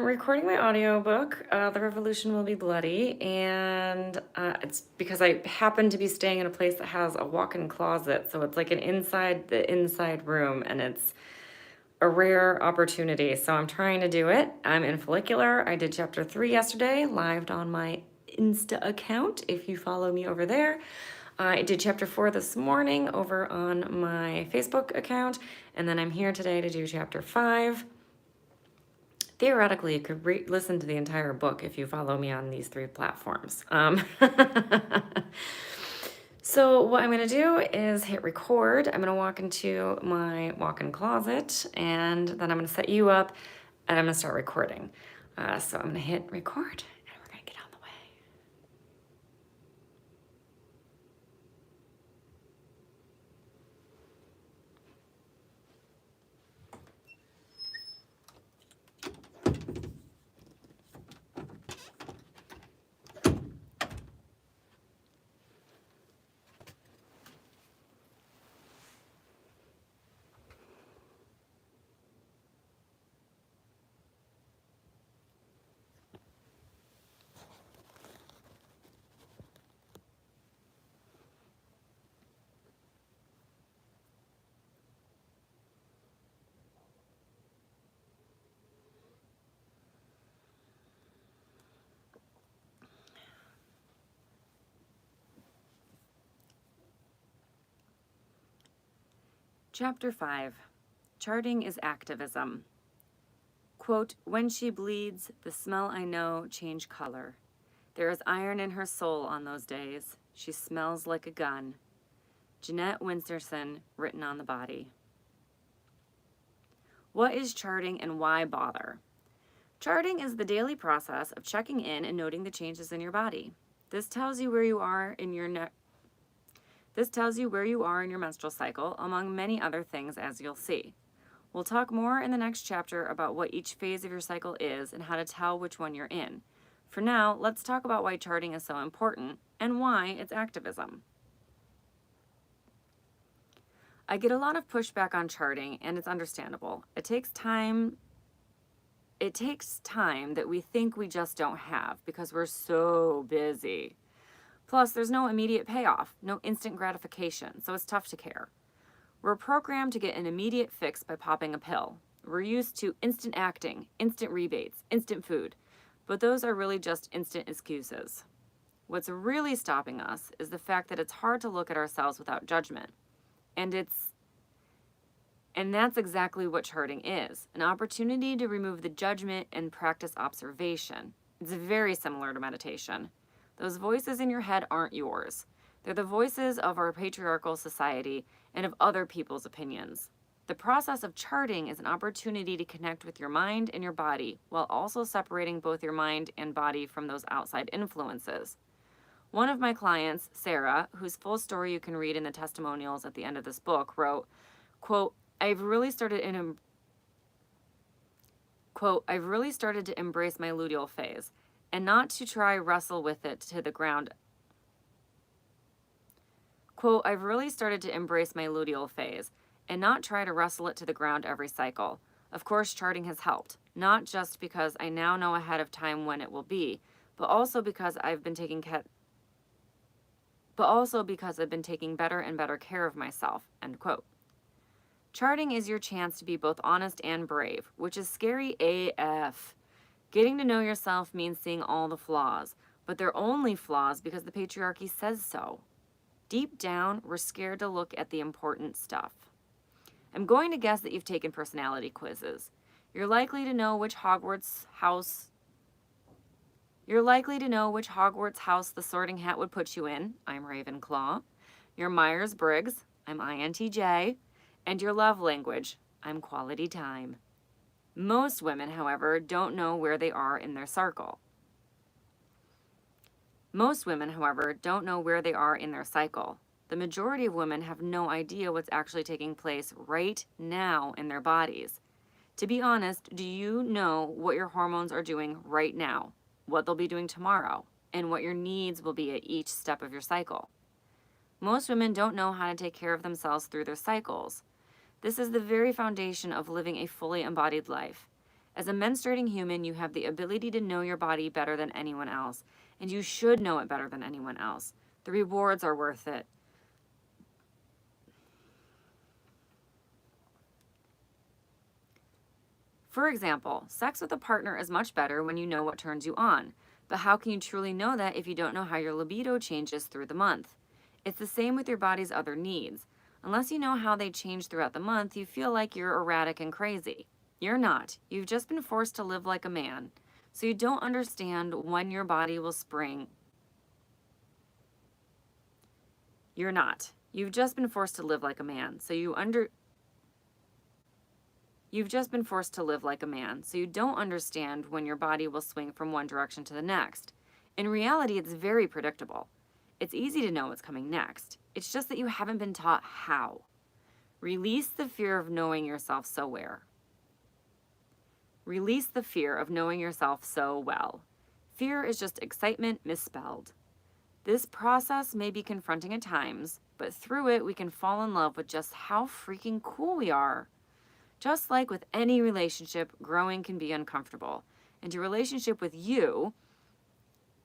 recording my audiobook, The Revolution Will Be Bloody, and it's because I happen to be staying in a place that has a walk-in closet, so it's like the inside room, and it's a rare opportunity, so I'm trying to do it. I'm in Follicular. I did chapter 3 yesterday, lived on my Insta account, if you follow me over there. I did chapter 4 this morning over on my Facebook account, and then I'm here today to do chapter 5. Theoretically, you could listen to the entire book if you follow me on these 3 platforms. So what I'm going to do is hit record. I'm going to walk into my walk-in closet, and then I'm going to set you up, and I'm going to start recording. So I'm going to hit record, and we're going to get on the way. Chapter 5. Charting is activism. Quote, when she bleeds, the smell I know change color. There is iron in her soul on those days. She smells like a gun. Jeanette Winterson, written on the body. What is charting and why bother? Charting is the daily process of checking in and noting the changes in your body. This tells you where you are in your menstrual cycle, among many other things, as you'll see. We'll talk more in the next chapter about what each phase of your cycle is and how to tell which one you're in. For now, let's talk about why charting is so important and why it's activism. I get a lot of pushback on charting, and it's understandable. It takes time that we think we just don't have because we're so busy. Plus, there's no immediate payoff, no instant gratification, so it's tough to care. We're programmed to get an immediate fix by popping a pill. We're used to instant acting, instant rebates, instant food, but those are really just instant excuses. What's really stopping us is the fact that it's hard to look at ourselves without judgment. And that's exactly what charting is, an opportunity to remove the judgment and practice observation. It's very similar to meditation. Those voices in your head aren't yours. They're the voices of our patriarchal society and of other people's opinions. The process of charting is an opportunity to connect with your mind and your body while also separating both your mind and body from those outside influences. One of my clients, Sarah, whose full story you can read in the testimonials at the end of this book, wrote, quote, I've really started to embrace my luteal phase and not to try wrestle with it to the ground. Quote, I've really started to embrace my luteal phase and not try to wrestle it to the ground every cycle. Of course, charting has helped, not just because I now know ahead of time when it will be, but also because I've been taking better and better care of myself, end quote. Charting is your chance to be both honest and brave, which is scary AF. Getting to know yourself means seeing all the flaws, but they're only flaws because the patriarchy says so. Deep down, we're scared to look at the important stuff. I'm going to guess that you've taken personality quizzes. You're likely to know which Hogwarts house the Sorting Hat would put you in. I'm Ravenclaw. Your Myers-Briggs. I'm INTJ. And your love language. I'm quality time. Most women, however, don't know where they are in their cycle. The majority of women have no idea what's actually taking place right now in their bodies. To be honest, do you know what your hormones are doing right now, what they'll be doing tomorrow, and what your needs will be at each step of your cycle? Most women don't know how to take care of themselves through their cycles. This is the very foundation of living a fully embodied life. As a menstruating human, you have the ability to know your body better than anyone else, and you should know it better than anyone else. The rewards are worth it. For example, sex with a partner is much better when you know what turns you on. But how can you truly know that if you don't know how your libido changes through the month? It's the same with your body's other needs. Unless you know how they change throughout the month, you feel like you're erratic and crazy. You're not. You've just been forced to live like a man. So you don't understand when your body will spring. You're not. You've just been forced to live like a man. You've just been forced to live like a man, so you don't understand when your body will swing from one direction to the next. In reality, it's very predictable. It's easy to know what's coming next. It's just that you haven't been taught how. Release the fear of knowing yourself so well. Release the fear of knowing yourself so well. Fear is just excitement misspelled. This process may be confronting at times, but through it, we can fall in love with just how freaking cool we are. Just like with any relationship, growing can be uncomfortable. And your relationship with you,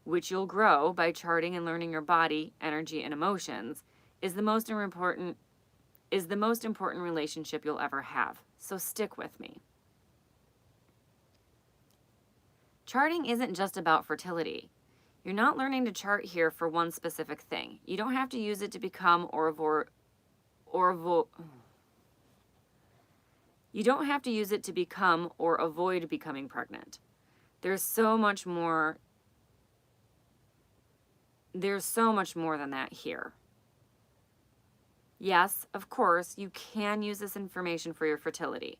which you'll grow by charting and learning your body, energy, and emotions, is the most important relationship you'll ever have. So stick with me. Charting isn't just about fertility. You're not learning to chart here for one specific thing. You don't have to use it to become You don't have to use it to become or avoid becoming pregnant. There's so much more than that here. Yes, of course, you can use this information for your fertility,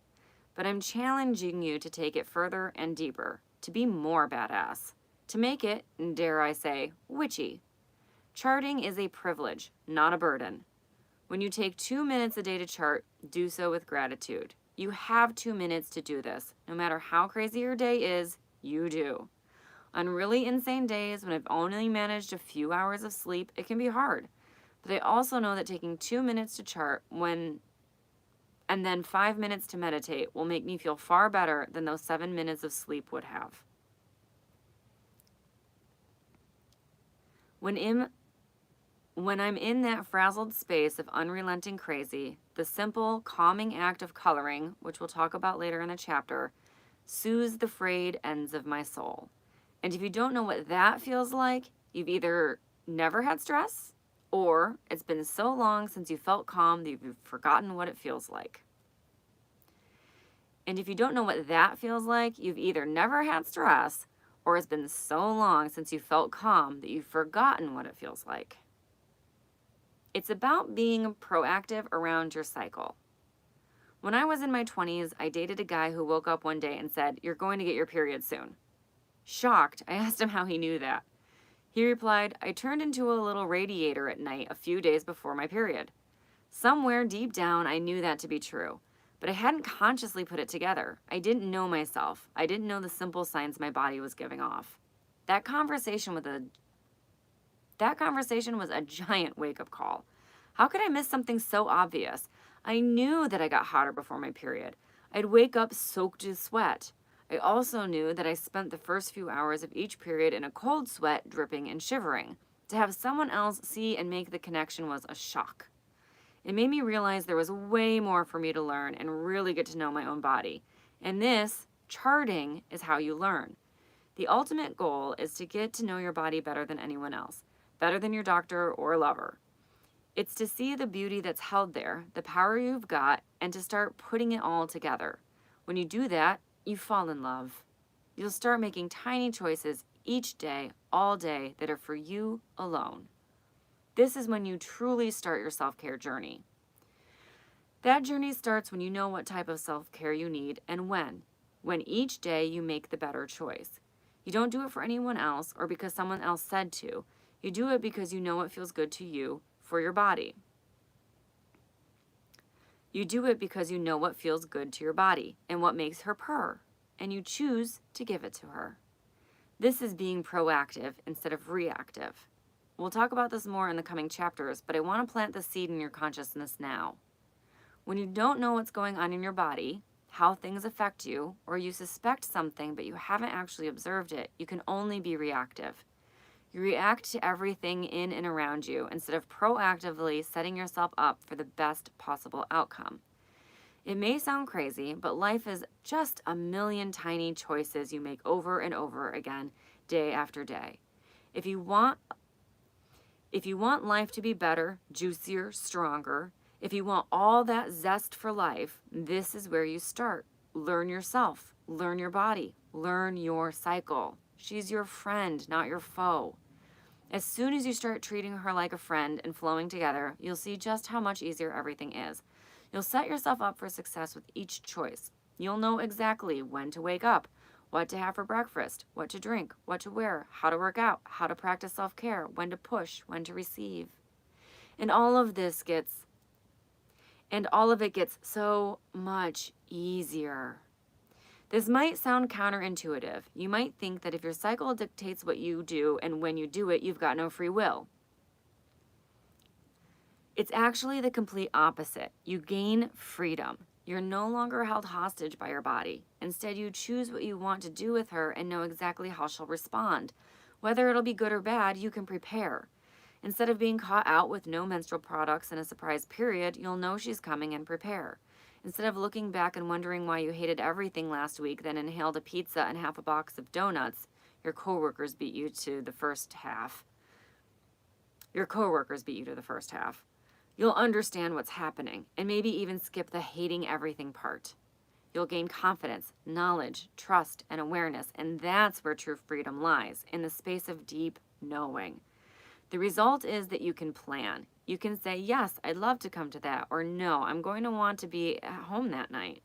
but I'm challenging you to take it further and deeper, to be more badass, to make it, dare I say, witchy. Charting is a privilege, not a burden. When you take 2 minutes a day to chart, do so with gratitude. You have 2 minutes to do this. No matter how crazy your day is, you do. On really insane days, when I've only managed a few hours of sleep, it can be hard. But I also know that taking 2 minutes to chart and then 5 minutes to meditate will make me feel far better than those 7 minutes of sleep would have. When I'm in that frazzled space of unrelenting crazy, the simple, calming act of coloring, which we'll talk about later in the chapter, soothes the frayed ends of my soul. And if you don't know what that feels like, you've either never had stress, or it's been so long since you felt calm that you've forgotten what it feels like. And if you don't know what that feels like, you've either never had stress, or it's been so long since you felt calm that you've forgotten what it feels like. It's about being proactive around your cycle. When I was in my 20s, I dated a guy who woke up one day and said, "You're going to get your period soon." Shocked, I asked him how he knew that. He replied, "I turned into a little radiator at night a few days before my period." Somewhere deep down, I knew that to be true, but I hadn't consciously put it together. I didn't know myself. I didn't know the simple signs my body was giving off. That conversation was a giant wake-up call. How could I miss something so obvious? I knew that I got hotter before my period. I'd wake up soaked in sweat. I also knew that I spent the first few hours of each period in a cold sweat, dripping and shivering. To have someone else see and make the connection was a shock. It made me realize there was way more for me to learn and really get to know my own body. And this, charting, is how you learn. The ultimate goal is to get to know your body better than anyone else, better than your doctor or lover. It's to see the beauty that's held there, the power you've got, and to start putting it all together. When you do that, you fall in love. You'll start making tiny choices each day, all day, that are for you alone. This is when you truly start your self-care journey. That journey starts when you know what type of self-care you need and when each day you make the better choice. You don't do it for anyone else or because someone else said to. You do it because you know what feels good to you for your body. You do it because you know what feels good to your body and what makes her purr, and you choose to give it to her. This is being proactive instead of reactive. We'll talk about this more in the coming chapters, but I want to plant the seed in your consciousness now. When you don't know what's going on in your body, how things affect you, or you suspect something but you haven't actually observed it, you can only be reactive. You react to everything in and around you instead of proactively setting yourself up for the best possible outcome. It may sound crazy, but life is just a million tiny choices you make over and over again, day after day. If you want life to be better, juicier, stronger, if you want all that zest for life, this is where you start. Learn yourself, learn your body, learn your cycle. She's your friend, not your foe. As soon as you start treating her like a friend and flowing together, you'll see just how much easier everything is. You'll set yourself up for success with each choice. You'll know exactly when to wake up, what to have for breakfast, what to drink, what to wear, how to work out, how to practice self-care, when to push, when to receive. And all of it gets so much easier. This might sound counterintuitive. You might think that if your cycle dictates what you do and when you do it, you've got no free will. It's actually the complete opposite. You gain freedom. You're no longer held hostage by your body. Instead, you choose what you want to do with her and know exactly how she'll respond. Whether it'll be good or bad, you can prepare. Instead of being caught out with no menstrual products in a surprise period, you'll know she's coming and prepare. Instead of looking back and wondering why you hated everything last week, then inhaled a pizza and half a box of donuts, your coworkers beat you to the first half. You'll understand what's happening and maybe even skip the hating everything part. You'll gain confidence, knowledge, trust, and awareness, and that's where true freedom lies, in the space of deep knowing. The result is that you can plan. You can say, yes, I'd love to come to that, or no, I'm going to want to be at home that night.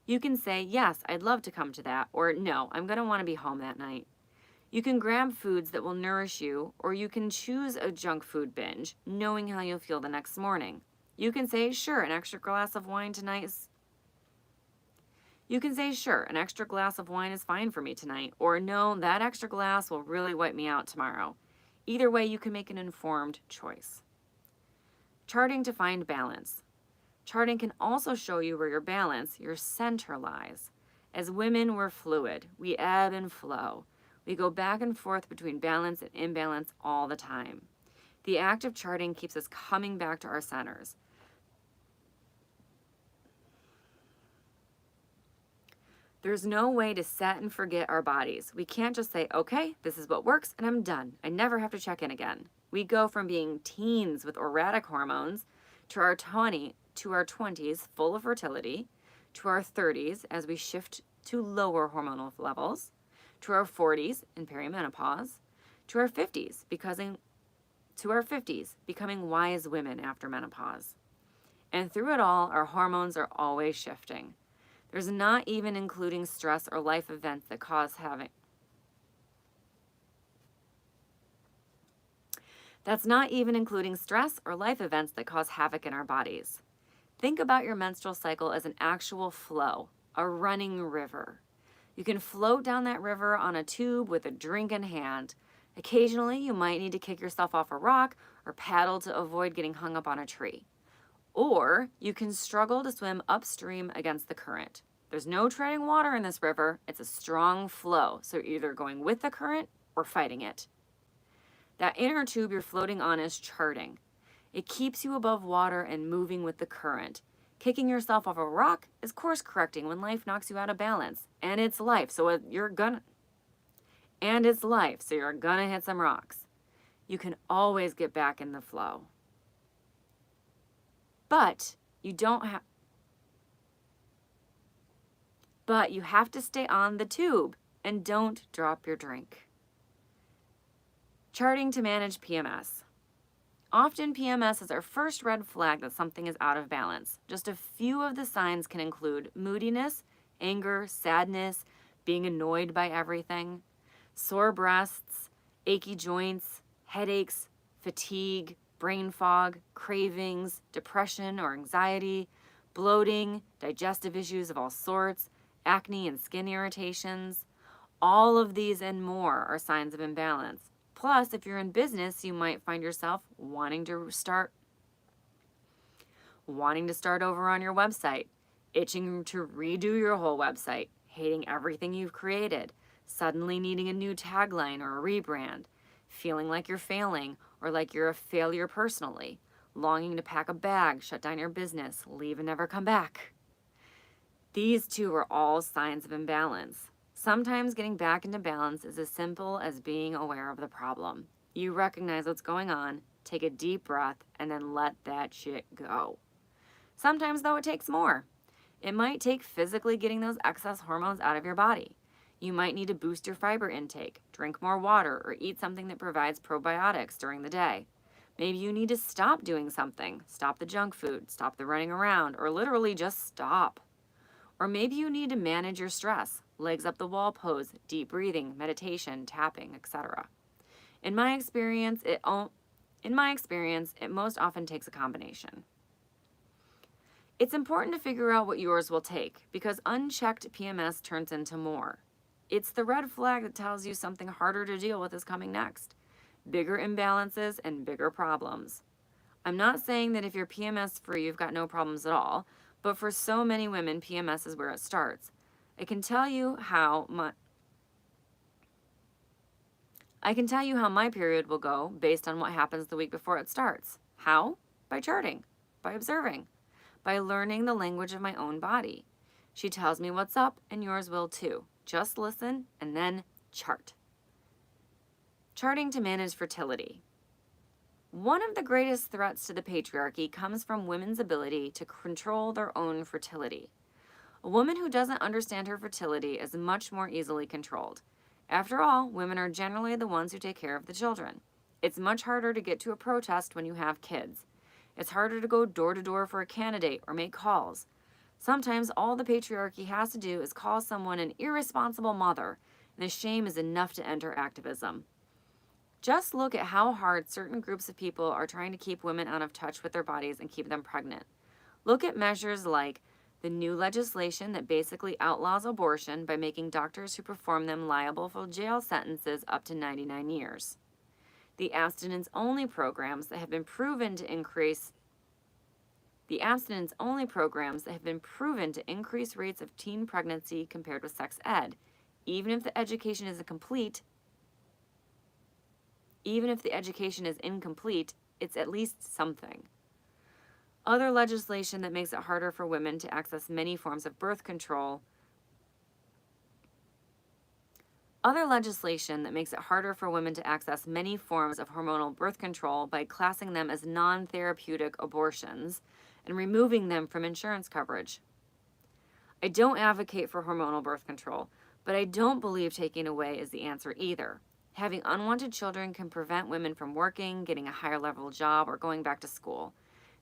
You can say, yes, I'd love to come to that, or no, I'm going to want to be home that night. You can grab foods that will nourish you, or you can choose a junk food binge, knowing how you'll feel the next morning. You can say, sure, an extra glass of wine is fine for me tonight, or no, that extra glass will really wipe me out tomorrow. Either way, you can make an informed choice. Charting to find balance. Charting can also show you where your center lies. As women, we're fluid. We ebb and flow. We go back and forth between balance and imbalance all the time. The act of charting keeps us coming back to our centers. There's no way to set and forget our bodies. We can't just say, okay, this is what works and I'm done. I never have to check in again. We go from being teens with erratic hormones to our 20s full of fertility, to our 30s as we shift to lower hormonal levels, to our 40s in perimenopause, to our 50s becoming wise women after menopause. And through it all, our hormones are always shifting. There's not even including stress or life events that cause havoc. That's not even including stress or life events that cause havoc in our bodies. Think about your menstrual cycle as an actual flow, a running river. You can float down that river on a tube with a drink in hand. Occasionally, you might need to kick yourself off a rock or paddle to avoid getting hung up on a tree. Or you can struggle to swim upstream against the current. There's no treading water in this river. It's a strong flow, so you're either going with the current or fighting it. That inner tube you're floating on is charting. It keeps you above water and moving with the current. Kicking yourself off a rock is course correcting when life knocks you out of balance. And it's life, so you're gonna hit some rocks. You can always get back in the flow. But you have to stay on the tube and don't drop your drink. Charting to manage PMS. Often PMS is our first red flag that something is out of balance. Just a few of the signs can include moodiness, anger, sadness, being annoyed by everything, sore breasts, achy joints, headaches, fatigue, brain fog, cravings, depression or anxiety, bloating, digestive issues of all sorts, acne and skin irritations. All of these and more are signs of imbalance. Plus, if you're in business, you might find yourself wanting to start wanting to start over on your website, itching to redo your whole website, hating everything you've created, suddenly needing a new tagline or a rebrand, feeling like you're failing or like you're a failure personally, longing to pack a bag, shut down your business, leave and never come back. These two are all signs of imbalance. Sometimes getting back into balance is as simple as being aware of the problem. You recognize what's going on, take a deep breath, and then let that shit go. Sometimes, though, it takes more. It might take physically getting those excess hormones out of your body. You might need to boost your fiber intake, drink more water, or eat something that provides probiotics during the day. Maybe you need to stop doing something, stop the junk food, stop the running around, or literally just stop. Or maybe you need to manage your stress, legs up the wall pose, deep breathing, meditation, tapping, etc. In my experience, it most often takes a combination. It's important to figure out what yours will take because unchecked PMS turns into more. It's the red flag that tells you something harder to deal with is coming next. Bigger imbalances and bigger problems. I'm not saying that if you're PMS free, you've got no problems at all, but for so many women, PMS is where it starts. I can tell you how my period will go based on what happens the week before it starts. How? By charting, by observing, by learning the language of my own body. She tells me what's up, and yours will too. Just listen and then chart. Charting to manage fertility. One of the greatest threats to the patriarchy comes from women's ability to control their own fertility. A woman who doesn't understand her fertility is much more easily controlled. After all, women are generally the ones who take care of the children. It's much harder to get to a protest when you have kids. It's harder to go door to door for a candidate or make calls. Sometimes all the patriarchy has to do is call someone an irresponsible mother, and the shame is enough to enter activism. Just look at how hard certain groups of people are trying to keep women out of touch with their bodies and keep them pregnant. Look at measures like the new legislation that basically outlaws abortion by making doctors who perform them liable for jail sentences up to 99 years. The abstinence-only programs that have been proven to increase rates of teen pregnancy compared with sex ed, even if the education is incomplete, it's at least something. Other legislation that makes it harder for women to access many forms of birth control. Other legislation that makes it harder for women to access many forms of hormonal birth control by classing them as non-therapeutic abortions and removing them from insurance coverage. I don't advocate for hormonal birth control, but I don't believe taking away is the answer either. Having unwanted children can prevent women from working, getting a higher level job, or going back to school.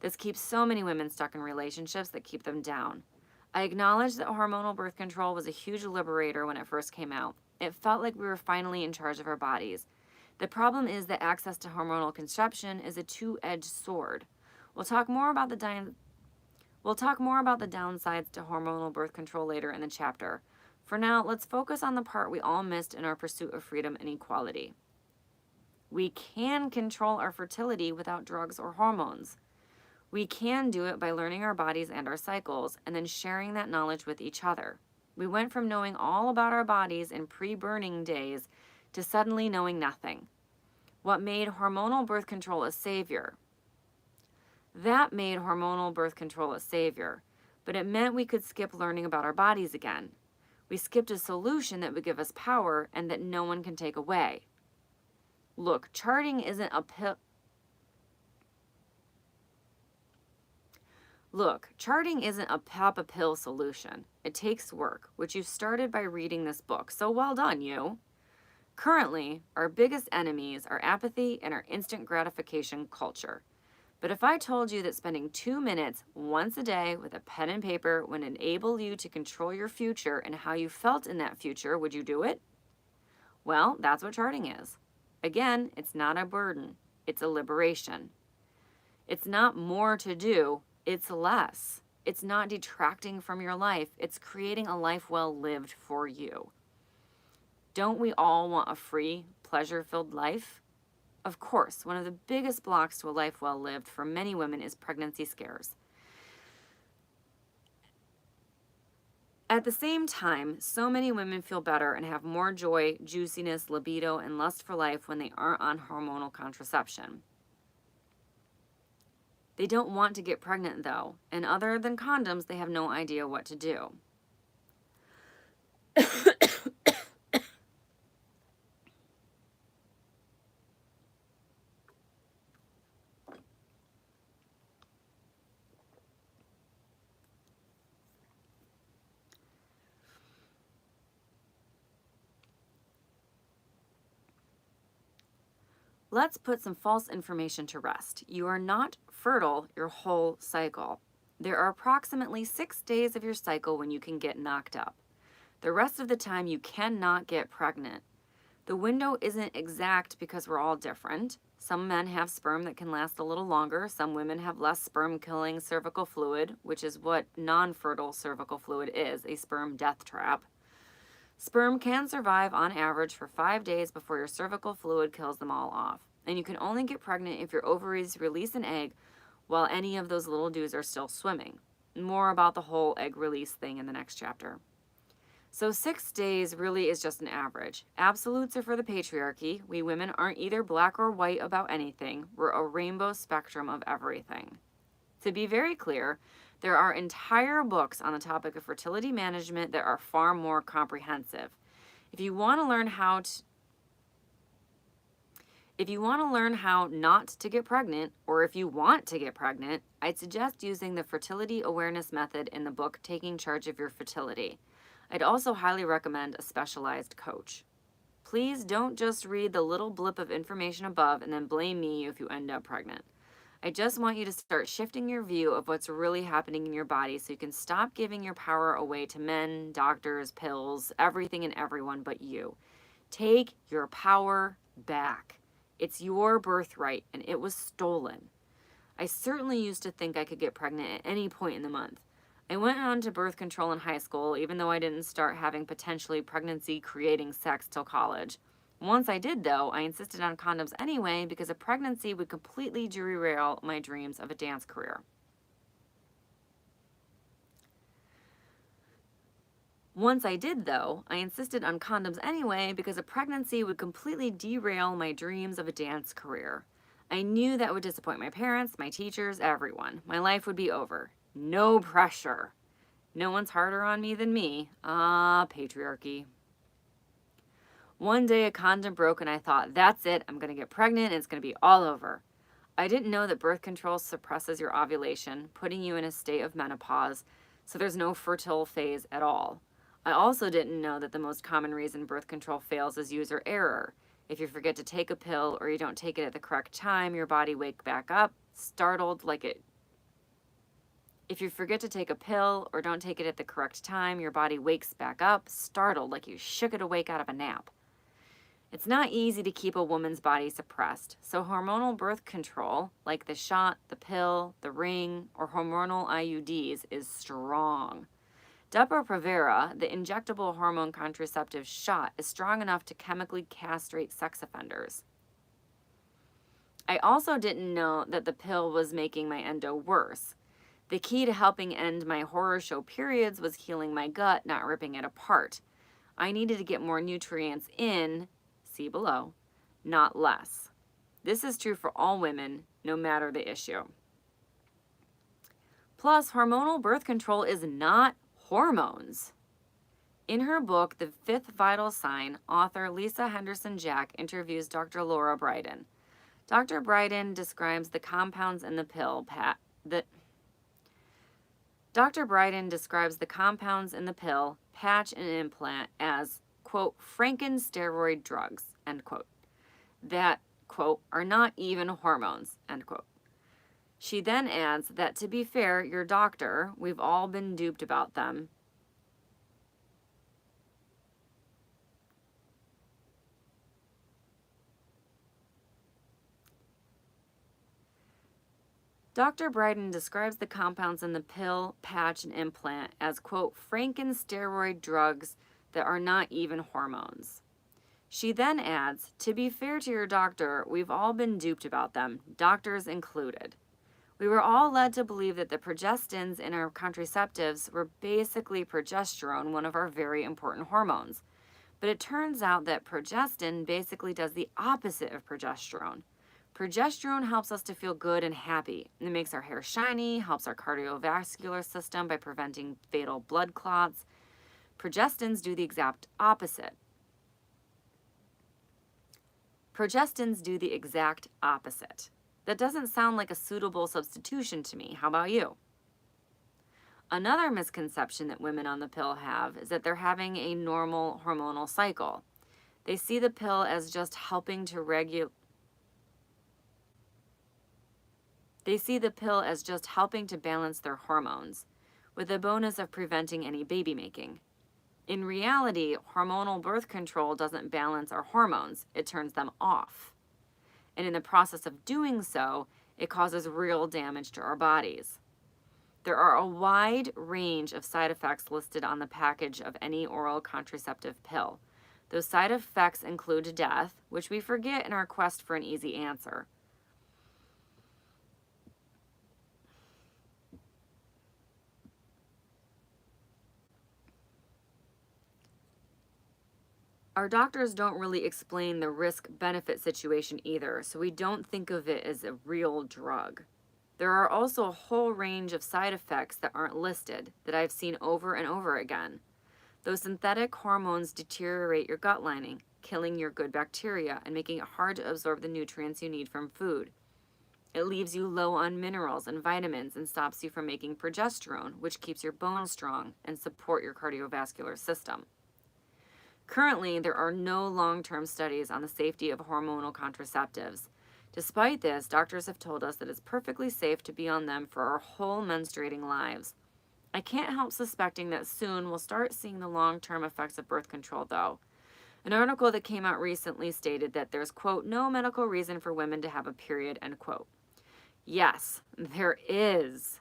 This keeps so many women stuck in relationships that keep them down. I acknowledge that hormonal birth control was a huge liberator when it first came out. It felt like we were finally in charge of our bodies. The problem is that access to hormonal conception is a two-edged sword. We'll talk more about the downsides to hormonal birth control later in the chapter. For now, let's focus on the part we all missed in our pursuit of freedom and equality. We can control our fertility without drugs or hormones. We can do it by learning our bodies and our cycles, and then sharing that knowledge with each other. We went from knowing all about our bodies in pre-burning days to suddenly knowing nothing. What made hormonal birth control a savior? That made hormonal birth control a savior, but it meant we could skip learning about our bodies again. We skipped a solution that would give us power and that no one can take away. Look, charting isn't a pop-a-pill solution. It takes work, which you started by reading this book, so well done, you. Currently, our biggest enemies are apathy and our instant gratification culture. But if I told you that spending 2 minutes once a day with a pen and paper would enable you to control your future and how you felt in that future, would you do it? Well, that's what charting is. Again, it's not a burden. It's a liberation. It's not more to do. It's less. It's not detracting from your life. It's creating a life well lived for you. Don't we all want a free, pleasure-filled life? Of course, one of the biggest blocks to a life well lived for many women is pregnancy scares. At the same time, so many women feel better and have more joy, juiciness, libido, and lust for life when they aren't on hormonal contraception. They don't want to get pregnant, though, and other than condoms, they have no idea what to do. Let's put some false information to rest. You are not fertile your whole cycle. There are approximately 6 days of your cycle when you can get knocked up. The rest of the time, you cannot get pregnant. The window isn't exact because we're all different. Some men have sperm that can last a little longer. Some women have less sperm-killing cervical fluid, which is what non-fertile cervical fluid is, a sperm death trap. Sperm can survive on average for 5 days before your cervical fluid kills them all off. And you can only get pregnant if your ovaries release an egg while any of those little dudes are still swimming. More about the whole egg release thing in the next chapter. So 6 days really is just an average. Absolutes are for the patriarchy. We women aren't either black or white about anything. We're a rainbow spectrum of everything. To be very clear, there are entire books on the topic of fertility management that are far more comprehensive. If you want to learn how not to get pregnant, or if you want to get pregnant, I'd suggest using the fertility awareness method in the book Taking Charge of Your Fertility. I'd also highly recommend a specialized coach. Please don't just read the little blip of information above and then blame me if you end up pregnant. I just want you to start shifting your view of what's really happening in your body so you can stop giving your power away to men, doctors, pills, everything and everyone but you. Take your power back. It's your birthright and it was stolen. I certainly used to think I could get pregnant at any point in the month. I went on to birth control in high school, even though I didn't start having potentially pregnancy-creating sex till college. Once I did, though, I insisted on condoms anyway because a pregnancy would completely derail my dreams of a dance career. Once I did, though, I insisted on condoms anyway because a pregnancy would completely derail my dreams of a dance career. I knew that would disappoint my parents, my teachers, everyone. My life would be over. No pressure. No one's harder on me than me. Patriarchy. One day a condom broke and I thought, that's it, I'm going to get pregnant and it's going to be all over. I didn't know that birth control suppresses your ovulation, putting you in a state of menopause, so there's no fertile phase at all. I also didn't know that the most common reason birth control fails is user error. If you forget to take a pill or you don't take it at the correct time, your body wakes back up, startled like it. If you forget to take a pill or don't take it at the correct time, your body wakes back up, startled like you shook it awake out of a nap. It's not easy to keep a woman's body suppressed, so hormonal birth control, like the shot, the pill, the ring, or hormonal IUDs, is strong. Depo-Provera, the injectable hormone contraceptive shot, is strong enough to chemically castrate sex offenders. I also didn't know that the pill was making my endo worse. The key to helping end my horror show periods was healing my gut, not ripping it apart. I needed to get more nutrients in, see below, not less. This is true for all women, no matter the issue. Plus, hormonal birth control is not hormones. In her book, The Fifth Vital Sign, author Lisa Henderson Jack interviews Dr. Laura Bryden. Dr. Bryden describes the compounds in the pill, patch, and implant as, quote, Franken-steroid drugs, end quote, that, quote, are not even hormones, end quote. She then adds that, to be fair, your doctor, we've all been duped about them. Dr. Bryden describes the compounds in the pill, patch, and implant as, quote, Franken-steroid drugs that are not even hormones. She then adds, to be fair to your doctor, we've all been duped about them, doctors included. We were all led to believe that the progestins in our contraceptives were basically progesterone, one of our very important hormones. But it turns out that progestin basically does the opposite of progesterone. Progesterone helps us to feel good and happy. It makes our hair shiny, helps our cardiovascular system by preventing fatal blood clots. Progestins do the exact opposite. Progestins do the exact opposite. That doesn't sound like a suitable substitution to me. How about you? Another misconception that women on the pill have is that they're having a normal hormonal cycle. They see the pill as just helping to balance their hormones, with the bonus of preventing any baby making. In reality, hormonal birth control doesn't balance our hormones, it turns them off. And in the process of doing so, it causes real damage to our bodies. There are a wide range of side effects listed on the package of any oral contraceptive pill. Those side effects include death, which we forget in our quest for an easy answer. Our doctors don't really explain the risk-benefit situation either, so we don't think of it as a real drug. There are also a whole range of side effects that aren't listed that I've seen over and over again. Those synthetic hormones deteriorate your gut lining, killing your good bacteria and making it hard to absorb the nutrients you need from food. It leaves you low on minerals and vitamins and stops you from making progesterone, which keeps your bones strong and support your cardiovascular system. Currently, there are no long-term studies on the safety of hormonal contraceptives. Despite this, doctors have told us that it's perfectly safe to be on them for our whole menstruating lives. I can't help suspecting that soon we'll start seeing the long-term effects of birth control, though. An article that came out recently stated that there's, quote, no medical reason for women to have a period, end quote. Yes, there is.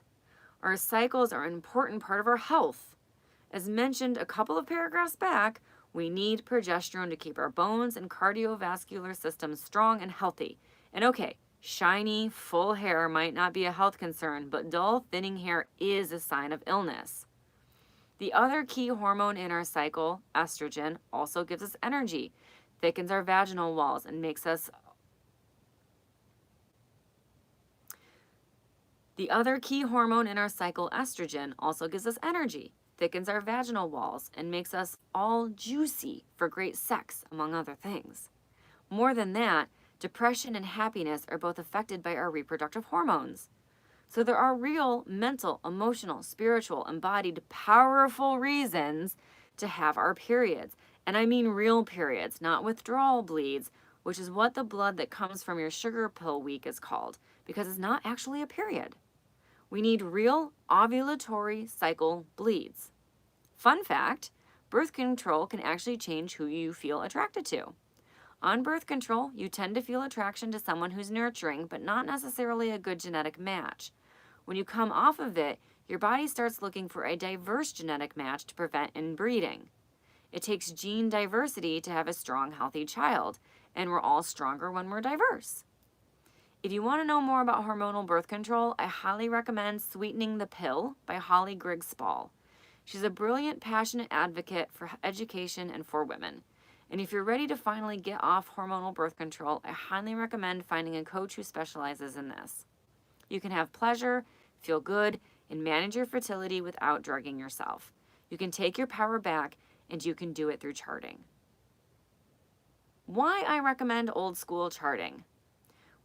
Our cycles are an important part of our health. As mentioned a couple of paragraphs back, we need progesterone to keep our bones and cardiovascular systems strong and healthy. And okay, shiny, full hair might not be a health concern, but dull, thinning hair is a sign of illness. The other key hormone in our cycle, estrogen, also gives us energy, thickens our vaginal walls, and makes us The other key hormone in our cycle, estrogen, also gives us energy, thickens our vaginal walls, and makes us all juicy for great sex, among other things. More than that, depression and happiness are both affected by our reproductive hormones. So there are real mental, emotional, spiritual, embodied, powerful reasons to have our periods. And I mean real periods, not withdrawal bleeds, which is what the blood that comes from your sugar pill week is called, because it's not actually a period. We need real ovulatory cycle bleeds. Fun fact, birth control can actually change who you feel attracted to. On birth control, you tend to feel attraction to someone who's nurturing, but not necessarily a good genetic match. When you come off of it, your body starts looking for a diverse genetic match to prevent inbreeding. It takes gene diversity to have a strong, healthy child, and we're all stronger when we're diverse. If you want to know more about hormonal birth control, I highly recommend Sweetening the Pill by Holly Grigg-Spall. She's a brilliant, passionate advocate for education and for women. And if you're ready to finally get off hormonal birth control, I highly recommend finding a coach who specializes in this. You can have pleasure, feel good, and manage your fertility without drugging yourself. You can take your power back, and you can do it through charting. Why I recommend old school charting.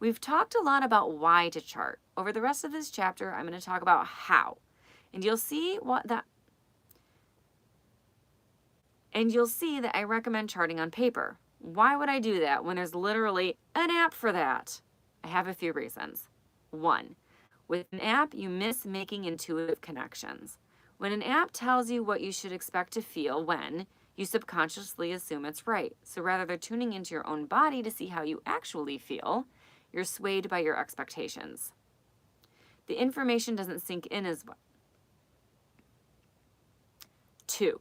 We've talked a lot about why to chart. Over the rest of this chapter, I'm going to talk about how. And you'll see that I recommend charting on paper. Why would I do that when there's literally an app for that? I have a few reasons. 1, with an app, you miss making intuitive connections. When an app tells you what you should expect to feel when, you subconsciously assume it's right. So rather than tuning into your own body to see how you actually feel, you're swayed by your expectations. The information doesn't sink in as well. 2,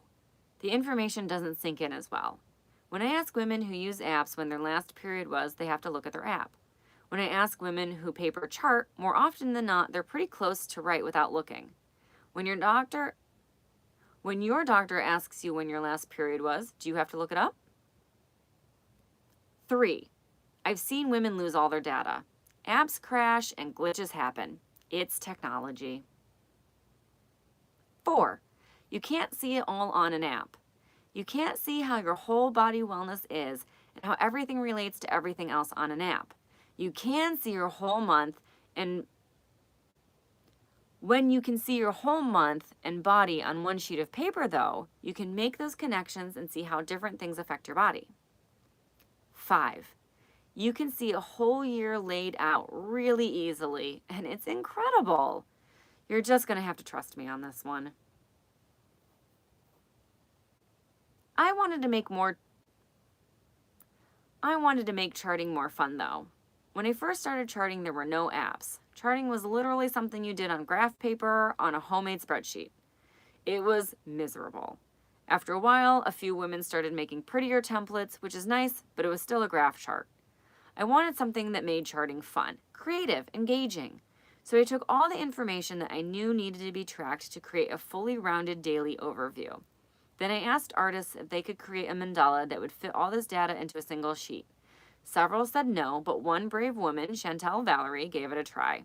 the information doesn't sink in as well. When I ask women who use apps when their last period was, they have to look at their app. When I ask women who paper chart, more often than not, they're pretty close to right without looking. When your doctor asks you when your last period was, do you have to look it up? 3. I've seen women lose all their data. Apps crash and glitches happen. It's technology. 4. You can't see it all on an app. You can't see how your whole body wellness is and how everything relates to everything else on an app. You can see your whole month, and when you can see your whole month and body on one sheet of paper, though, you can make those connections and see how different things affect your body. 5. You can see a whole year laid out really easily, and it's incredible. You're just going to have to trust me on this one. I wanted to make charting more fun, though. When I first started charting, there were no apps. Charting was literally something you did on graph paper on a homemade spreadsheet. It was miserable. After a while, a few women started making prettier templates, which is nice, but it was still a graph chart. I wanted something that made charting fun, creative, engaging. So I took all the information that I knew needed to be tracked to create a fully rounded daily overview. Then I asked artists if they could create a mandala that would fit all this data into a single sheet. Several said no, but one brave woman, Chantel Valerie, gave it a try.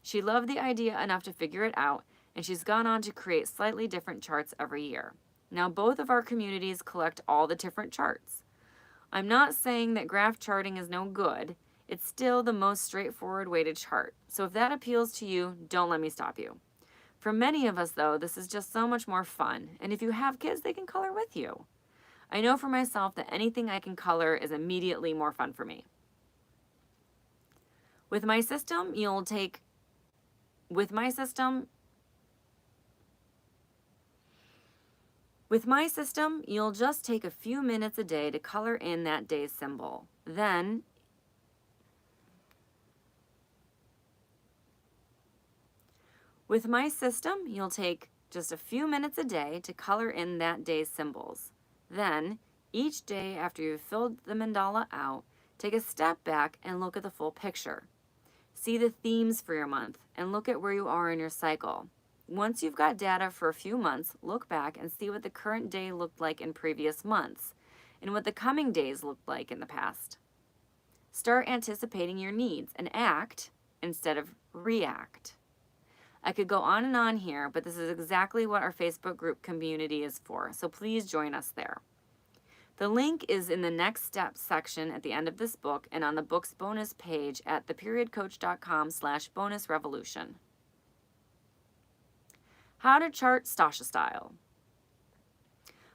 She loved the idea enough to figure it out, and she's gone on to create slightly different charts every year. Now both of our communities collect all the different charts. I'm not saying that graph charting is no good. It's still the most straightforward way to chart. So if that appeals to you, don't let me stop you. For many of us, though, this is just so much more fun. And if you have kids, they can color with you. I know for myself that anything I can color is immediately more fun for me. With my system, you'll just take a few minutes a day to color in that day's symbol. Then, each day after you've filled the mandala out, take a step back and look at the full picture. See the themes for your month and look at where you are in your cycle. Once you've got data for a few months, look back and see what the current day looked like in previous months and what the coming days looked like in the past. Start anticipating your needs and act instead of react. I could go on and on here, but this is exactly what our Facebook group community is for, so please join us there. The link is in the next steps section at the end of this book and on the book's bonus page at theperiodcoach.com/bonusrevolution. How to chart Stasha style.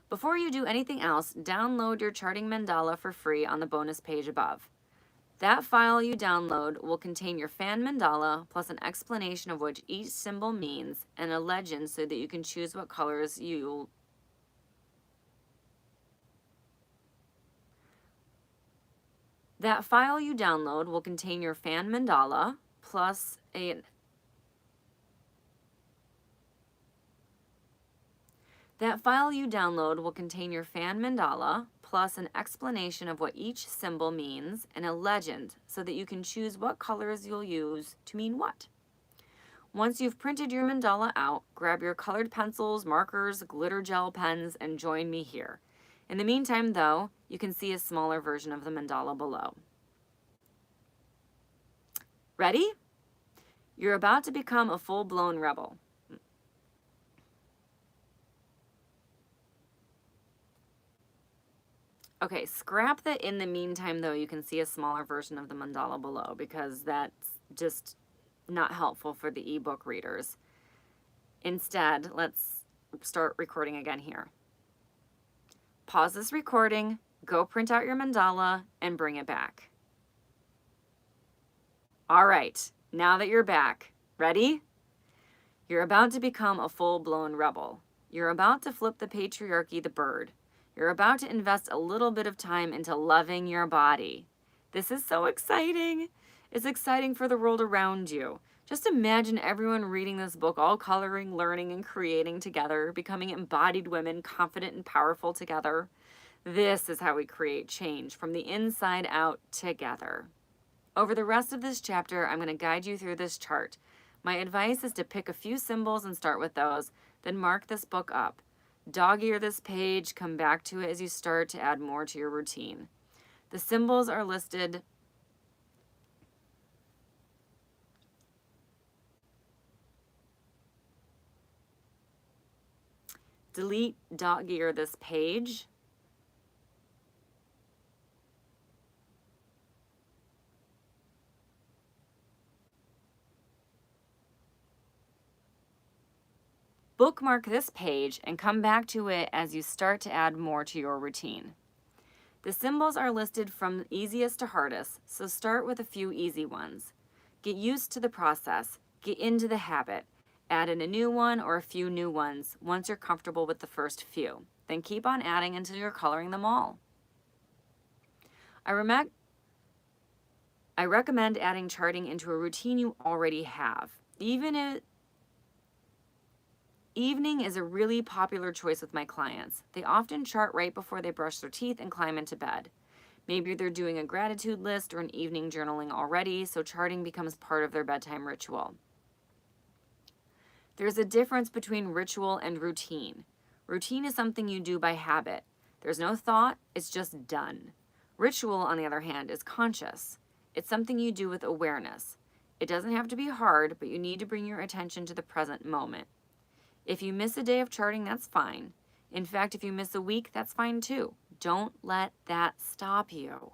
Before you do anything else, download your charting mandala for free on the bonus page above. That file you download will contain your fan mandala plus an explanation of what each symbol means and a legend so that you can choose what colors you'll That file you download will contain your fan mandala plus an explanation of what each symbol means and a legend so that you can choose what colors you'll use to mean what. Once you've printed your mandala out, grab your colored pencils, markers, glitter gel pens, and join me here. In the meantime, though, you can see a smaller version of the mandala below. Ready? You're about to become a full-blown rebel. Okay, scrap the in the meantime, though, you can see a smaller version of the mandala below because that's just not helpful for the ebook readers. Instead, let's start recording again here. Pause this recording, go print out your mandala, and bring it back. All right, now that you're back, ready? You're about to become a full-blown rebel. You're about to flip the patriarchy the bird. You're about to invest a little bit of time into loving your body. This is so exciting. It's exciting for the world around you. Just imagine everyone reading this book, all coloring, learning, and creating together, becoming embodied women, confident and powerful together. This is how we create change from the inside out together. Over the rest of this chapter, I'm going to guide you through this chart. My advice is to pick a few symbols and start with those, then mark this book up. Dog-ear this page, come back to it as you start to add more to your routine. The symbols are listed. Delete dog-ear this page. Bookmark this page and come back to it as you start to add more to your routine. The symbols are listed from easiest to hardest, so start with a few easy ones. Get used to the process, get into the habit, add in a new one or a few new ones once you're comfortable with the first few. Then keep on adding until you're coloring them all. I recommend adding charting into a routine you already have. Evening is a really popular choice with my clients. They often chart right before they brush their teeth and climb into bed. Maybe they're doing a gratitude list or an evening journaling already, so charting becomes part of their bedtime ritual. There's a difference between ritual and routine. Routine is something you do by habit. There's no thought, it's just done. Ritual, on the other hand, is conscious. It's something you do with awareness. It doesn't have to be hard, but you need to bring your attention to the present moment. If you miss a day of charting, that's fine. In fact, if you miss a week, that's fine too. Don't let that stop you.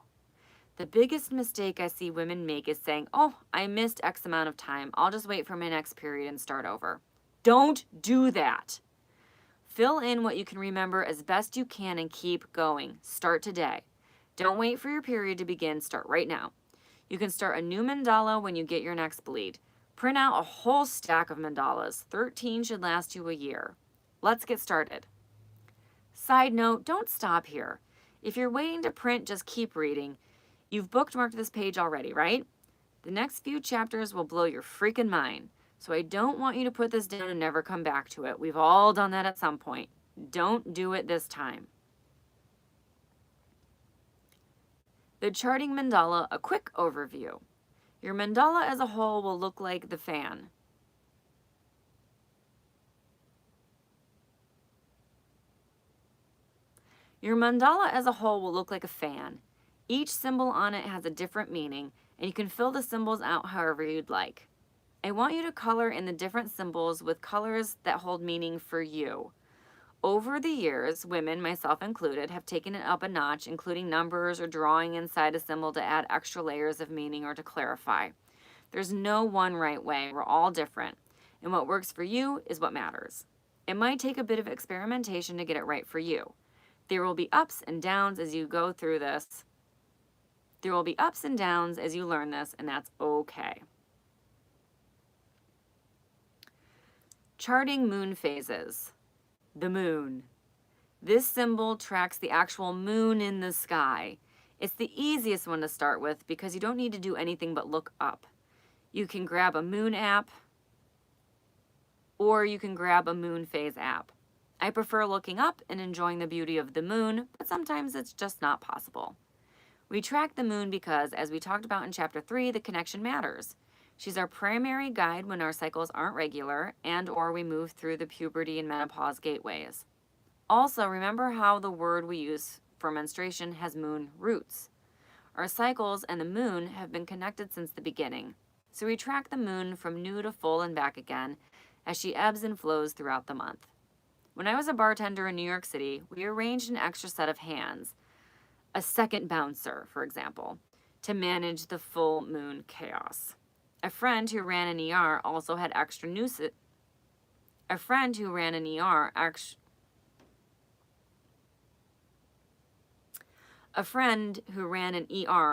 The biggest mistake I see women make is saying, oh, I missed X amount of time. I'll just wait for my next period and start over. Don't do that. Fill in what you can remember as best you can and keep going. Start today. Don't wait for your period to begin. Start right now. You can start a new mandala when you get your next bleed. Print out a whole stack of mandalas. 13 should last you a year. Let's get started. Side note, don't stop here. If you're waiting to print, just keep reading. You've bookmarked this page already, right? The next few chapters will blow your freaking mind. So I don't want you to put this down and never come back to it. We've all done that at some point. Don't do it this time. The charting mandala, a quick overview. Your mandala as a whole will look like the fan. Your mandala as a whole will look like a fan. Each symbol on it has a different meaning, and you can fill the symbols out however you'd like. I want you to color in the different symbols with colors that hold meaning for you. Over the years, women, myself included, have taken it up a notch, including numbers or drawing inside a symbol to add extra layers of meaning or to clarify. There's no one right way. We're all different. And what works for you is what matters. It might take a bit of experimentation to get it right for you. There will be ups and downs as you go through this. There will be ups and downs as you learn this, and that's okay. Charting moon phases. The moon. This symbol tracks the actual moon in the sky. It's the easiest one to start with because you don't need to do anything but look up. You can grab a moon app or you can grab a moon phase app. I prefer looking up and enjoying the beauty of the moon, but sometimes it's just not possible. We track the moon because, as we talked about in chapter 3, the connection matters. She's our primary guide when our cycles aren't regular and or we move through the puberty and menopause gateways. Also, remember how the word we use for menstruation has moon roots. Our cycles and the moon have been connected since the beginning, so we track the moon from new to full and back again as she ebbs and flows throughout the month. When I was a bartender in New York City, we arranged an extra set of hands, a second bouncer, for example, to manage the full moon chaos. A friend who ran an ER also had extra nooses. A friend who ran an ER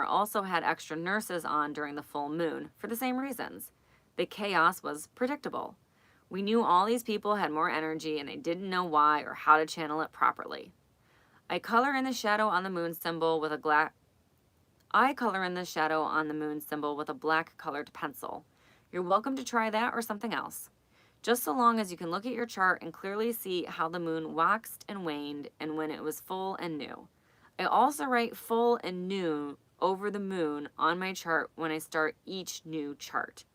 also had extra nurses on during the full moon for the same reasons. The chaos was predictable. We knew all these people had more energy and they didn't know why or how to channel it properly. I color in the shadow on the moon symbol with a black colored pencil. You're welcome to try that or something else, just so long as you can look at your chart and clearly see how the moon waxed and waned and when it was full and new. I also write full and new over the moon on my chart when I start each new chart.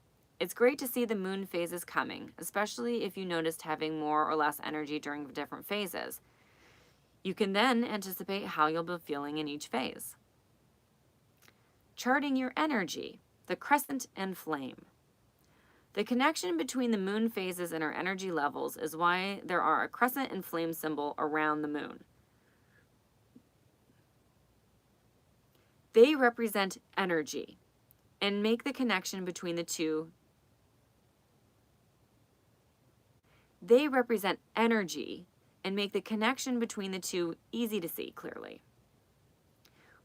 It's great to see the moon phases coming, especially if you noticed having more or less energy during the different phases. You can then anticipate how you'll be feeling in each phase. Charting your energy, the crescent and flame. The connection between the moon phases and our energy levels is why there are a crescent and flame symbol around the moon. They represent energy and make the connection between the two. They represent energy and make the connection between the two easy to see clearly.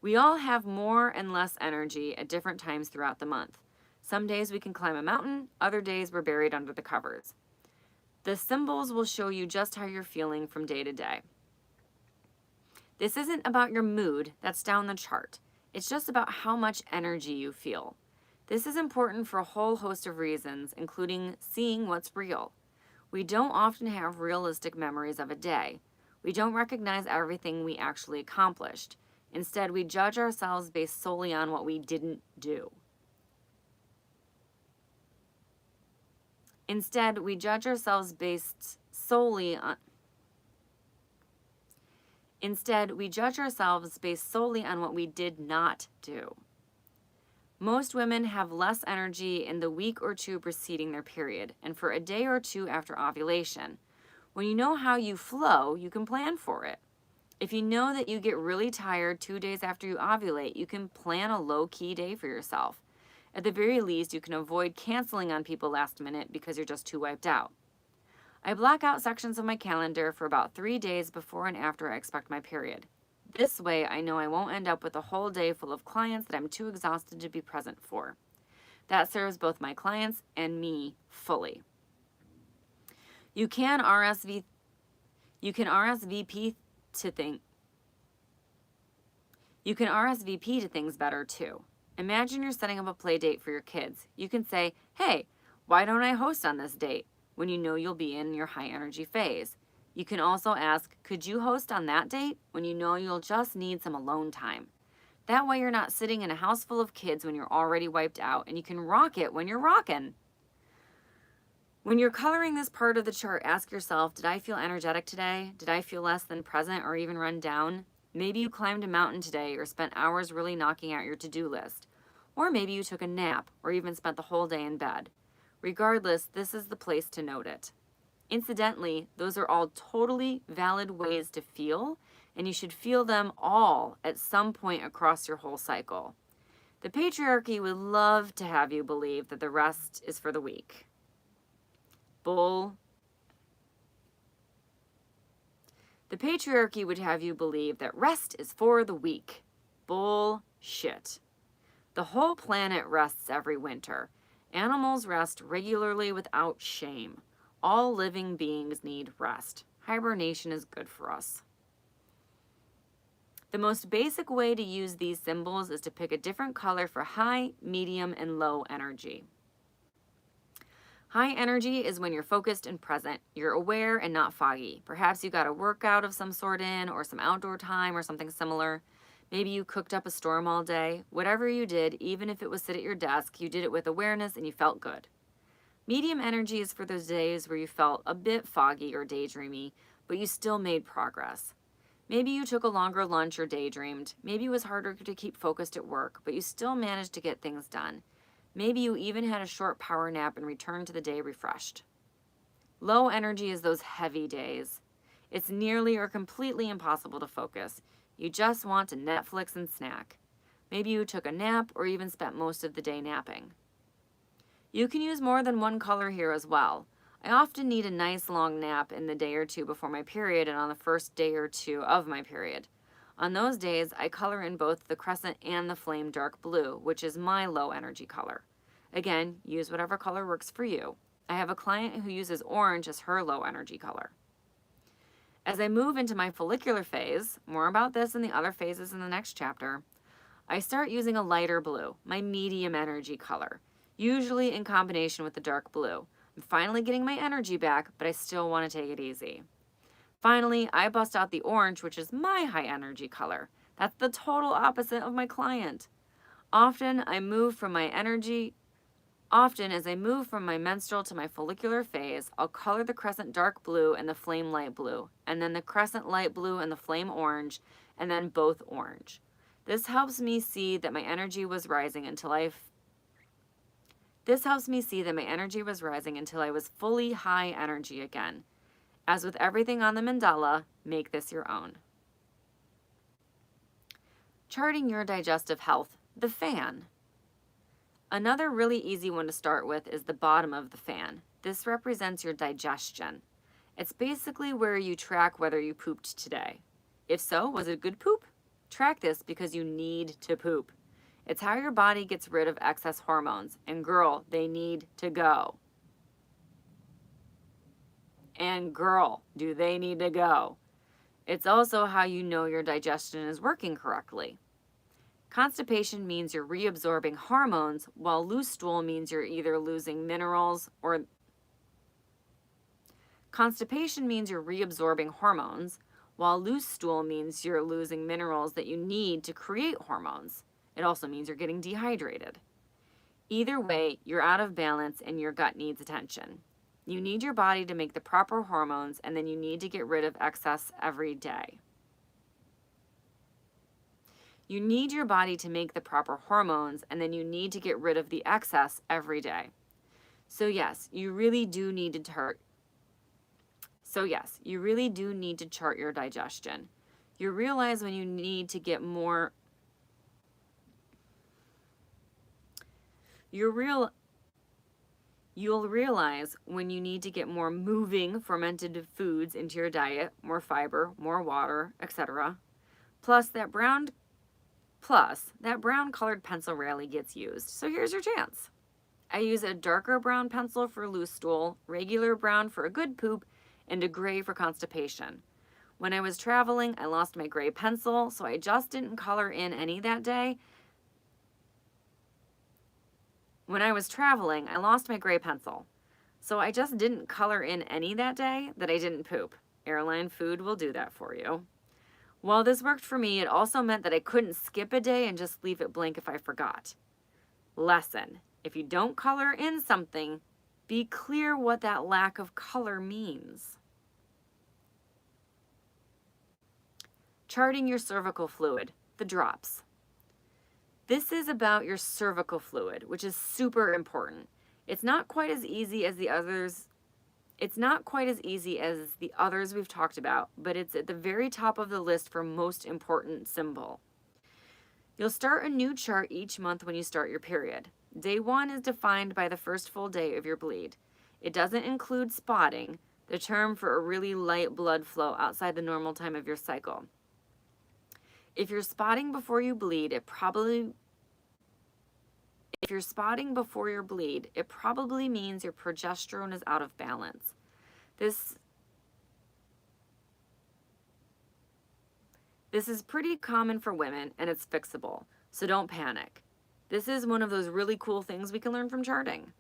We all have more and less energy at different times throughout the month. Some days we can climb a mountain, other days we're buried under the covers. The symbols will show you just how you're feeling from day to day. This isn't about your mood, that's down the chart. It's just about how much energy you feel. This is important for a whole host of reasons, including seeing what's real. We don't often have realistic memories of a day. We don't recognize everything we actually accomplished. Instead, we judge ourselves based solely on what we didn't do. Instead, we judge ourselves based solely on what we did not do. Most women have less energy in the week or two preceding their period, and for a day or two after ovulation. When you know how you flow, you can plan for it. If you know that you get really tired 2 days after you ovulate, you can plan a low-key day for yourself. At the very least, you can avoid canceling on people last minute because you're just too wiped out. I block out sections of my calendar for about 3 days before and after I expect my period. This way, I know I won't end up with a whole day full of clients that I'm too exhausted to be present for. That serves both my clients and me fully. You can RSVP to things better too. Imagine you're setting up a play date for your kids. You can say, hey, why don't I host on this date? When you know you'll be in your high energy phase. You can also ask, could you host on that date? When you know you'll just need some alone time. That way you're not sitting in a house full of kids when you're already wiped out, and you can rock it when you're rocking. When you're coloring this part of the chart, ask yourself, did I feel energetic today? Did I feel less than present or even run down? Maybe you climbed a mountain today or spent hours really knocking out your to-do list. Or maybe you took a nap or even spent the whole day in bed. Regardless, this is the place to note it. Incidentally, those are all totally valid ways to feel, and you should feel them all at some point across your whole cycle. The patriarchy would love to have you believe that the rest is for the weak. The patriarchy would have you believe that rest is for the weak. Bullshit. The whole planet rests every winter. Animals rest regularly without shame. All living beings need rest. Hibernation is good for us. The most basic way to use these symbols is to pick a different color for high, medium, and low energy. High energy is when you're focused and present. You're aware and not foggy. Perhaps you got a workout of some sort in, or some outdoor time, or something similar. Maybe you cooked up a storm all day. Whatever you did, even if it was sit at your desk, you did it with awareness and you felt good. Medium energy is for those days where you felt a bit foggy or daydreamy, but you still made progress. Maybe you took a longer lunch or daydreamed. Maybe it was harder to keep focused at work, but you still managed to get things done. Maybe you even had a short power nap and returned to the day refreshed. Low energy is those heavy days. It's nearly or completely impossible to focus. You just want to Netflix and snack. Maybe you took a nap or even spent most of the day napping. You can use more than one color here as well. I often need a nice long nap in the day or two before my period and on the first day or two of my period. On those days, I color in both the crescent and the flame dark blue, which is my low energy color. Again, use whatever color works for you. I have a client who uses orange as her low energy color. As I move into my follicular phase, more about this and the other phases in the next chapter, I start using a lighter blue, my medium energy color, usually in combination with the dark blue. I'm finally getting my energy back, but I still want to take it easy. Finally, I bust out the orange, which is my high energy color. That's the total opposite of my client. Often, as I move from my menstrual to my follicular phase, I'll color the crescent dark blue and the flame light blue, and then the crescent light blue and the flame orange, and then both orange. This helps me see that my energy was rising until I was fully high energy again. As with everything on the mandala, make this your own. Charting your digestive health, the fan. Another really easy one to start with is the bottom of the fan. This represents your digestion. It's basically where you track whether you pooped today. If so, was it a good poop? Track this because you need to poop. It's how your body gets rid of excess hormones. And girl, they need to go. And girl, do they need to go. It's also how you know your digestion is working correctly. Constipation means you're reabsorbing hormones, while loose stool means you're either losing minerals or... Constipation means you're reabsorbing hormones, while loose stool means you're losing minerals that you need to create hormones. It also means you're getting dehydrated. Either way, you're out of balance and your gut needs attention. You need your body to make the proper hormones, and then you need to get rid of excess every day. You need your body to make the proper hormones, and then you need to get rid of the excess every day. So yes, you really do need to chart your digestion. You'll realize when you need to get more moving fermented foods into your diet, more fiber, more water, etc. Plus that brown colored pencil rarely gets used. So here's your chance. I use a darker brown pencil for loose stool, regular brown for a good poop, and a gray for constipation. When I was traveling, I lost my gray pencil, so I just didn't color in any that day. When I was traveling, I lost my gray pencil, so I just didn't color in any that day that I didn't poop. Airline food will do that for you. While this worked for me, it also meant that I couldn't skip a day and just leave it blank if I forgot. Lesson: if you don't color in something, be clear what that lack of color means. Charting your cervical fluid, the drops. This is about your cervical fluid, which is super important. It's not quite as easy as the others we've talked about, but it's at the very top of the list for most important symbol. You'll start a new chart each month when you start your period. Day 1 is defined by the first full day of your bleed. It doesn't include spotting, the term for a really light blood flow outside the normal time of your cycle. If you're spotting before you bleed, it probably means your progesterone is out of balance. This is pretty common for women, and it's fixable, so don't panic. This is one of those really cool things we can learn from charting.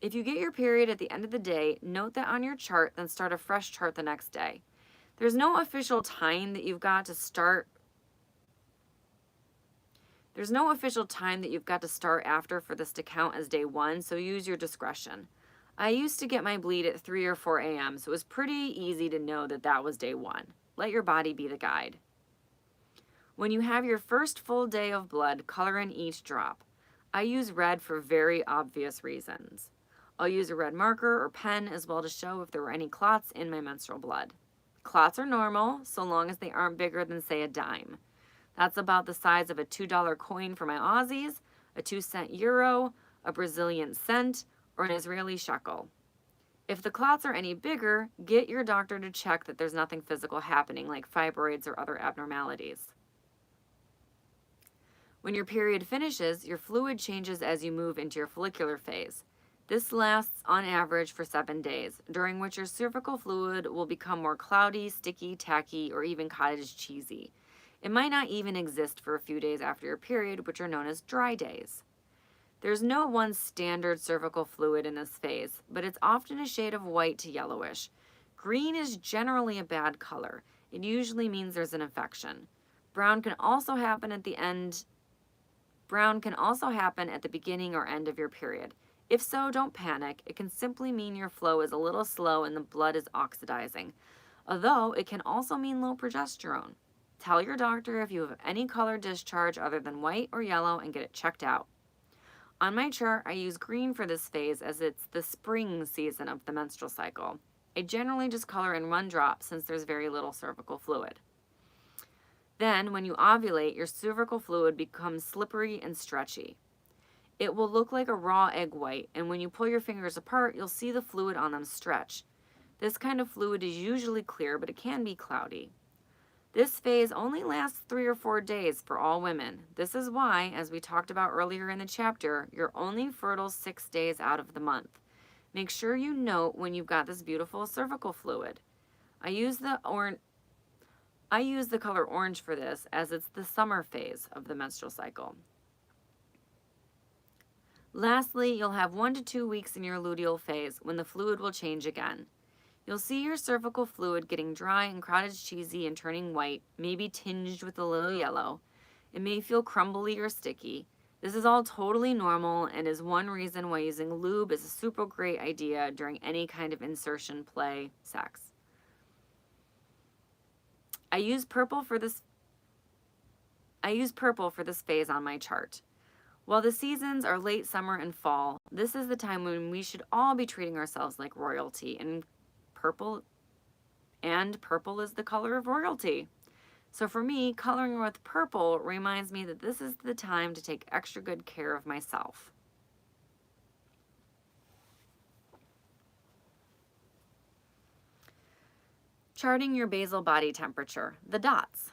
If you get your period at the end of the day, note that on your chart, then start a fresh chart the next day. There's no official time that you've got to start after for this to count as day 1, so use your discretion. I used to get my bleed at 3 or 4 a.m., so it was pretty easy to know that was day 1. Let your body be the guide. When you have your first full day of blood, color in each drop. I use red for very obvious reasons. I'll use a red marker or pen as well to show if there were any clots in my menstrual blood. Clots are normal, so long as they aren't bigger than, say, a dime. That's about the size of a $2 coin for my Aussies, a 2-cent euro, a Brazilian cent, or an Israeli shekel. If the clots are any bigger, get your doctor to check that there's nothing physical happening like fibroids or other abnormalities. When your period finishes, your fluid changes as you move into your follicular phase. This lasts on average for 7 days, during which your cervical fluid will become more cloudy, sticky, tacky, or even cottage cheesy. It might not even exist for a few days after your period, which are known as dry days. There's no one standard cervical fluid in this phase, but it's often a shade of white to yellowish. Green is generally a bad color. It usually means there's an infection. Brown can also happen at the end Brown can also happen at the beginning or end of your period. If so, don't panic. It can simply mean your flow is a little slow and the blood is oxidizing, although it can also mean low progesterone. Tell your doctor if you have any color discharge other than white or yellow and get it checked out. On my chart, I use green for this phase as it's the spring season of the menstrual cycle. I generally just color in 1 drop since there's very little cervical fluid. Then, when you ovulate, your cervical fluid becomes slippery and stretchy. It will look like a raw egg white, and when you pull your fingers apart, you'll see the fluid on them stretch. This kind of fluid is usually clear, but it can be cloudy. This phase only lasts 3 or 4 days for all women. This is why, as we talked about earlier in the chapter, you're only fertile 6 days out of the month. Make sure you note when you've got this beautiful cervical fluid. I use the color orange for this as it's the summer phase of the menstrual cycle. Lastly, you'll have 1 to 2 weeks in your luteal phase when the fluid will change again. You'll see your cervical fluid getting dry and cottage cheesy and turning white, maybe tinged with a little yellow. It may feel crumbly or sticky. This is all totally normal and is one reason why using lube is a super great idea during any kind of insertion, play, sex. I use purple for this phase on my chart. While the seasons are late summer and fall, this is the time when we should all be treating ourselves like royalty, and purple is the color of royalty. So for me, coloring with purple reminds me that this is the time to take extra good care of myself. Charting your basal body temperature, the dots.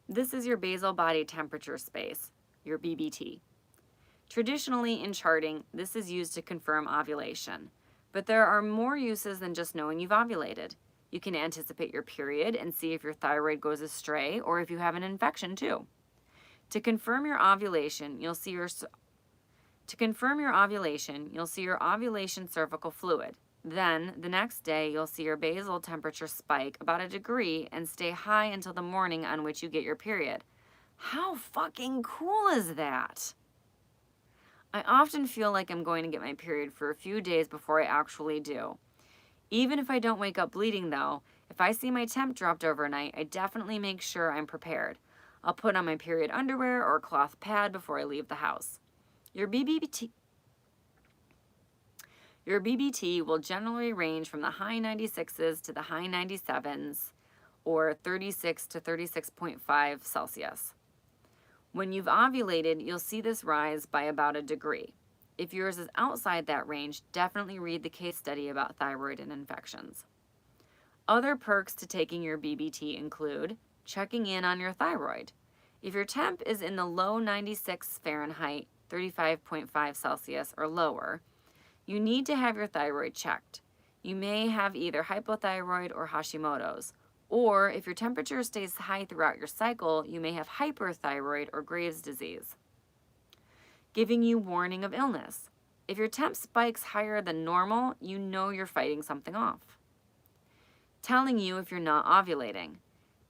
This is your basal body temperature space, your BBT. Traditionally in charting, this is used to confirm ovulation, but there are more uses than just knowing you've ovulated. You can anticipate your period and see if your thyroid goes astray or if you have an infection too. To confirm your ovulation, you'll see your ovulation cervical fluid. Then, the next day, you'll see your basal temperature spike about 1 degree and stay high until the morning on which you get your period. How fucking cool is that? I often feel like I'm going to get my period for a few days before I actually do. Even if I don't wake up bleeding though, if I see my temp dropped overnight, I definitely make sure I'm prepared. I'll put on my period underwear or a cloth pad before I leave the house. Your BBT will generally range from the high 96s to the high 97s, or 36 to 36.5 Celsius. When you've ovulated, you'll see this rise by about 1 degree. If yours is outside that range, definitely read the case study about thyroid and infections. Other perks to taking your BBT include checking in on your thyroid. If your temp is in the low 96 Fahrenheit, 35.5 Celsius or lower, you need to have your thyroid checked. You may have either hypothyroid or Hashimoto's, or if your temperature stays high throughout your cycle, you may have hyperthyroid or Graves' disease. Giving you warning of illness. If your temp spikes higher than normal, you know you're fighting something off. Telling you if you're not ovulating.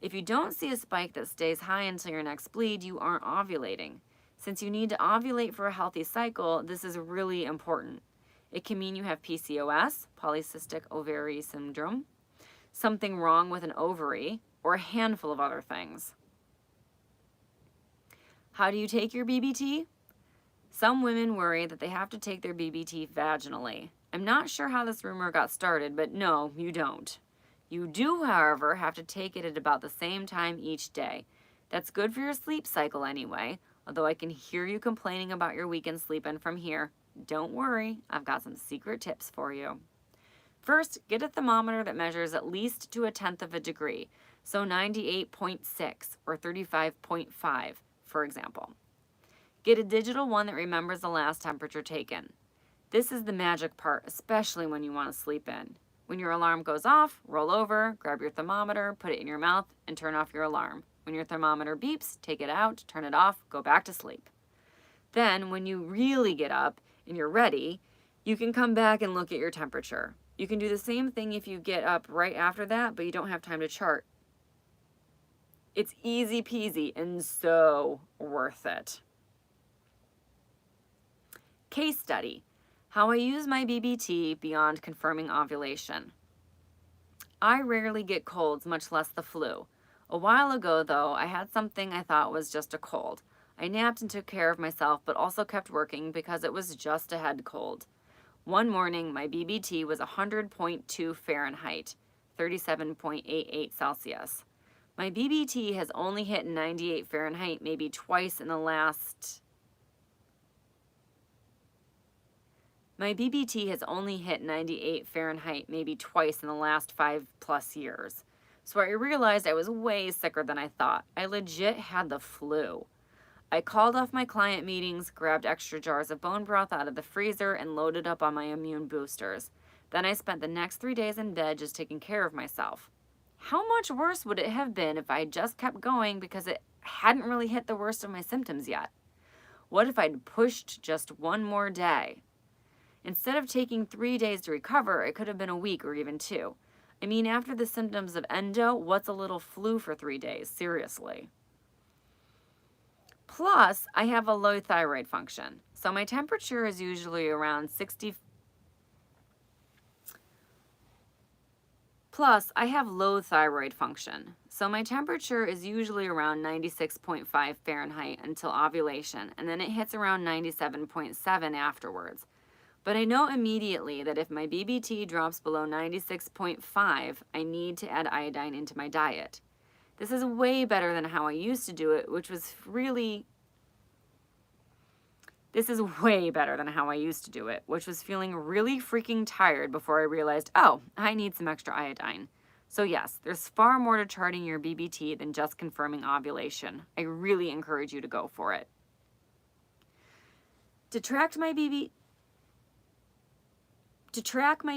If you don't see a spike that stays high until your next bleed, you aren't ovulating. Since you need to ovulate for a healthy cycle, this is really important. It can mean you have PCOS, polycystic ovary syndrome, something wrong with an ovary, or a handful of other things. How do you take your BBT? Some women worry that they have to take their BBT vaginally. I'm not sure how this rumor got started, but no, you don't. You do, however, have to take it at about the same time each day. That's good for your sleep cycle anyway, although I can hear you complaining about your weekend sleeping from here. Don't worry, I've got some secret tips for you. First, get a thermometer that measures at least to 1/10 of a degree, so 98.6 or 35.5, for example. Get a digital one that remembers the last temperature taken. This is the magic part, especially when you want to sleep in. When your alarm goes off, roll over, grab your thermometer, put it in your mouth, and turn off your alarm. When your thermometer beeps, take it out, turn it off, go back to sleep. Then, when you really get up and you're ready, you can come back and look at your temperature. You can do the same thing if you get up right after that, but you don't have time to chart. It's easy peasy and so worth it. Case study, how I use my BBT beyond confirming ovulation. I rarely get colds, much less the flu. A while ago, though, I had something I thought was just a cold. I napped and took care of myself, but also kept working because it was just a head cold. One morning, my BBT was 100.2 Fahrenheit, 37.88 Celsius. My BBT has only hit 98 Fahrenheit maybe twice in the last... My BBT has only hit 98 Fahrenheit maybe twice in the last 5+ years. So I realized I was way sicker than I thought. I legit had the flu. I called off my client meetings, grabbed extra jars of bone broth out of the freezer, and loaded up on my immune boosters. Then I spent the next 3 days in bed just taking care of myself. How much worse would it have been if I had just kept going because it hadn't really hit the worst of my symptoms yet? What if I'd pushed just one more day? Instead of taking 3 days to recover, it could have been a week or even 2. I mean, after the symptoms of endo, what's a little flu for 3 days? Seriously. Plus, I have a low thyroid function. So my temperature is usually around 60. Plus, I have low thyroid function. So my temperature is usually around 96.5 Fahrenheit until ovulation, and then it hits around 97.7 afterwards. But I know immediately that if my BBT drops below 96.5, I need to add iodine into my diet. This is way better than how I used to do it, which was feeling really freaking tired before I realized, oh, I need some extra iodine. So yes, there's far more to charting your BBT than just confirming ovulation. I really encourage you to go for it. To track my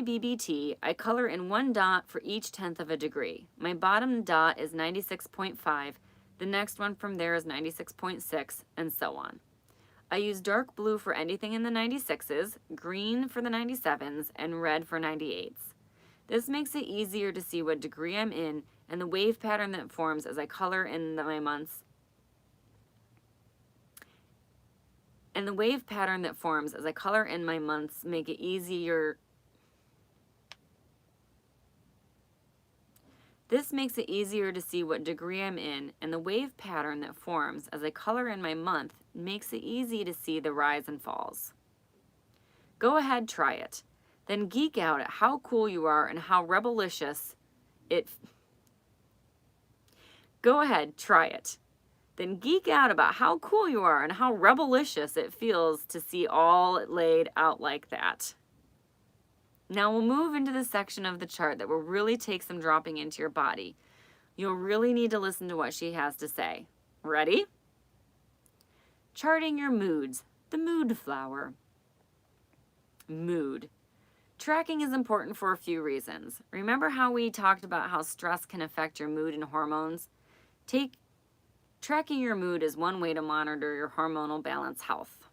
BBT, I color in 1 dot for each 1/10 of a degree. My bottom dot is 96.5, the next one from there is 96.6, and so on. I use dark blue for anything in the 96s, green for the 97s, and red for 98s. This makes it easier to see what degree I'm in and the wave pattern that forms as I color in my months. And the wave pattern that forms as I color in my months make it easier. This makes it easier to see what degree I'm in, and the wave pattern that forms as I color in my month makes it easy to see the rise and falls. Go ahead, try it. Then geek out at how cool you are and how rebellious it... Go ahead, try it. Then geek out about how cool you are and how rebellious it feels to see all laid out like that. Now we'll move into the section of the chart that will really take some dropping into your body. You'll really need to listen to what she has to say. Ready? Charting your moods, the mood flower. Mood. Tracking is important for a few reasons. Remember how we talked about how stress can affect your mood and hormones? Tracking your mood is one way to monitor your hormonal balance health.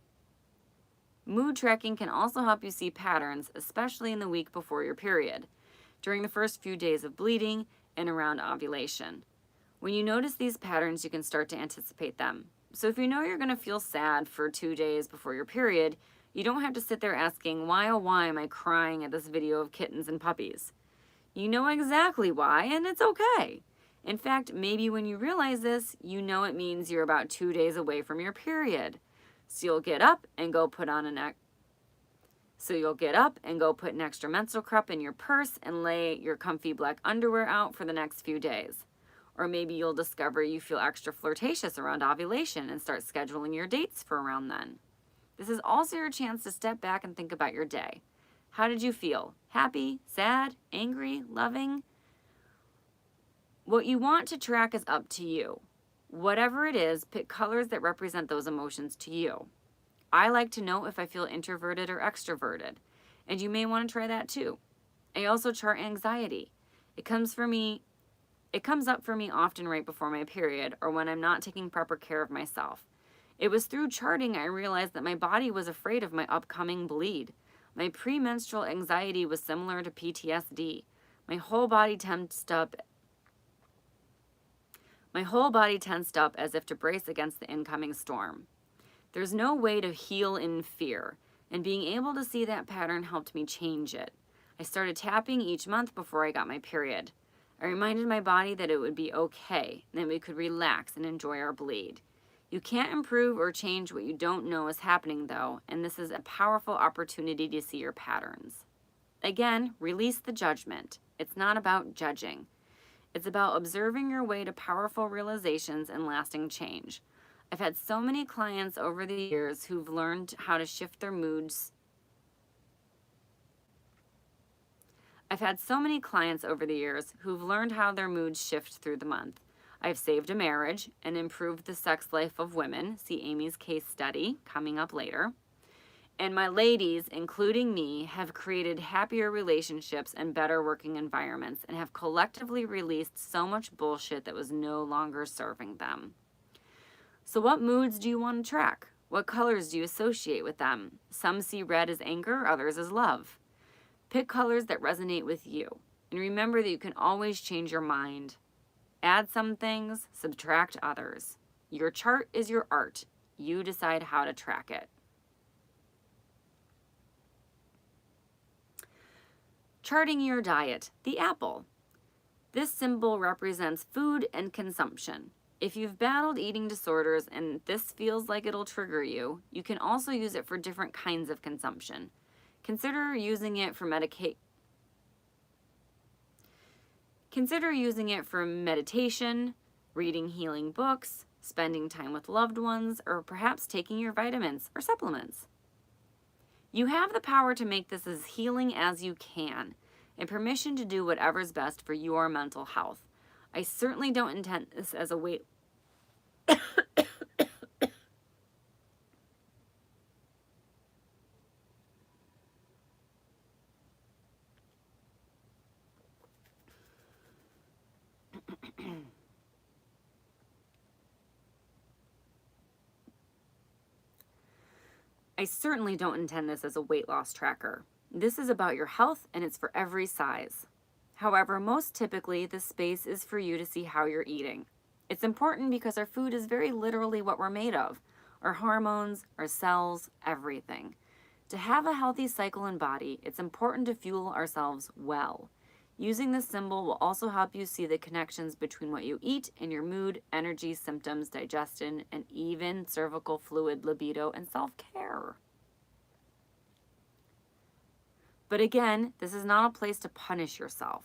Mood tracking can also help you see patterns, especially in the week before your period, during the first few days of bleeding, and around ovulation. When you notice these patterns, you can start to anticipate them. So if you know you're going to feel sad for 2 days before your period, you don't have to sit there asking, why oh why am I crying at this video of kittens and puppies? You know exactly why, and it's okay. In fact, maybe when you realize this, you know it means you're about 2 days away from your period. So you'll get up and go put an extra menstrual cup in your purse and lay your comfy black underwear out for the next few days. Or maybe you'll discover you feel extra flirtatious around ovulation and start scheduling your dates for around then. This is also your chance to step back and think about your day. How did you feel? Happy, sad, angry, loving? What you want to track is up to you. Whatever it is, pick colors that represent those emotions to you. I like to know if I feel introverted or extroverted, and you may want to try that too. I also chart anxiety. It comes up for me often right before my period or when I'm not taking proper care of myself. It was through charting I realized that my body was afraid of my upcoming bleed. My premenstrual anxiety was similar to PTSD. My whole body tensed up as if to brace against the incoming storm. There's no way to heal in fear. And being able to see that pattern helped me change it. I started tapping each month before I got my period. I reminded my body that it would be okay, and that we could relax and enjoy our bleed. You can't improve or change what you don't know is happening, though, and this is a powerful opportunity to see your patterns. Again, release the judgment. It's not about judging. It's about observing your way to powerful realizations and lasting change. I've had so many clients over the years who've learned how to shift their moods. I've had so many clients over the years who've learned how their moods shift through the month. I've saved a marriage and improved the sex life of women. See Amy's case study coming up later. And my ladies, including me, have created happier relationships and better working environments and have collectively released so much bullshit that was no longer serving them. So what moods do you want to track? What colors do you associate with them? Some see red as anger, others as love. Pick colors that resonate with you. And remember that you can always change your mind. Add some things, subtract others. Your chart is your art. You decide how to track it. Charting your diet, the apple. This symbol represents food and consumption. If you've battled eating disorders and this feels like it'll trigger you, you can also use it for different kinds of consumption. Consider using it for meditation, reading healing books, spending time with loved ones, or perhaps taking your vitamins or supplements. You have the power to make this as healing as you can, and permission to do whatever's best for your mental health. I certainly don't intend this as a weight I certainly don't intend this as a weight loss tracker. This is about your health and it's for every size. However, most typically, this space is for you to see how you're eating. It's important because our food is very literally what we're made of. Our hormones, our cells, everything. To have a healthy cycle and body, it's important to fuel ourselves well. Using this symbol will also help you see the connections between what you eat and your mood, energy, symptoms, digestion, and even cervical fluid, libido, and self-care. But again, this is not a place to punish yourself.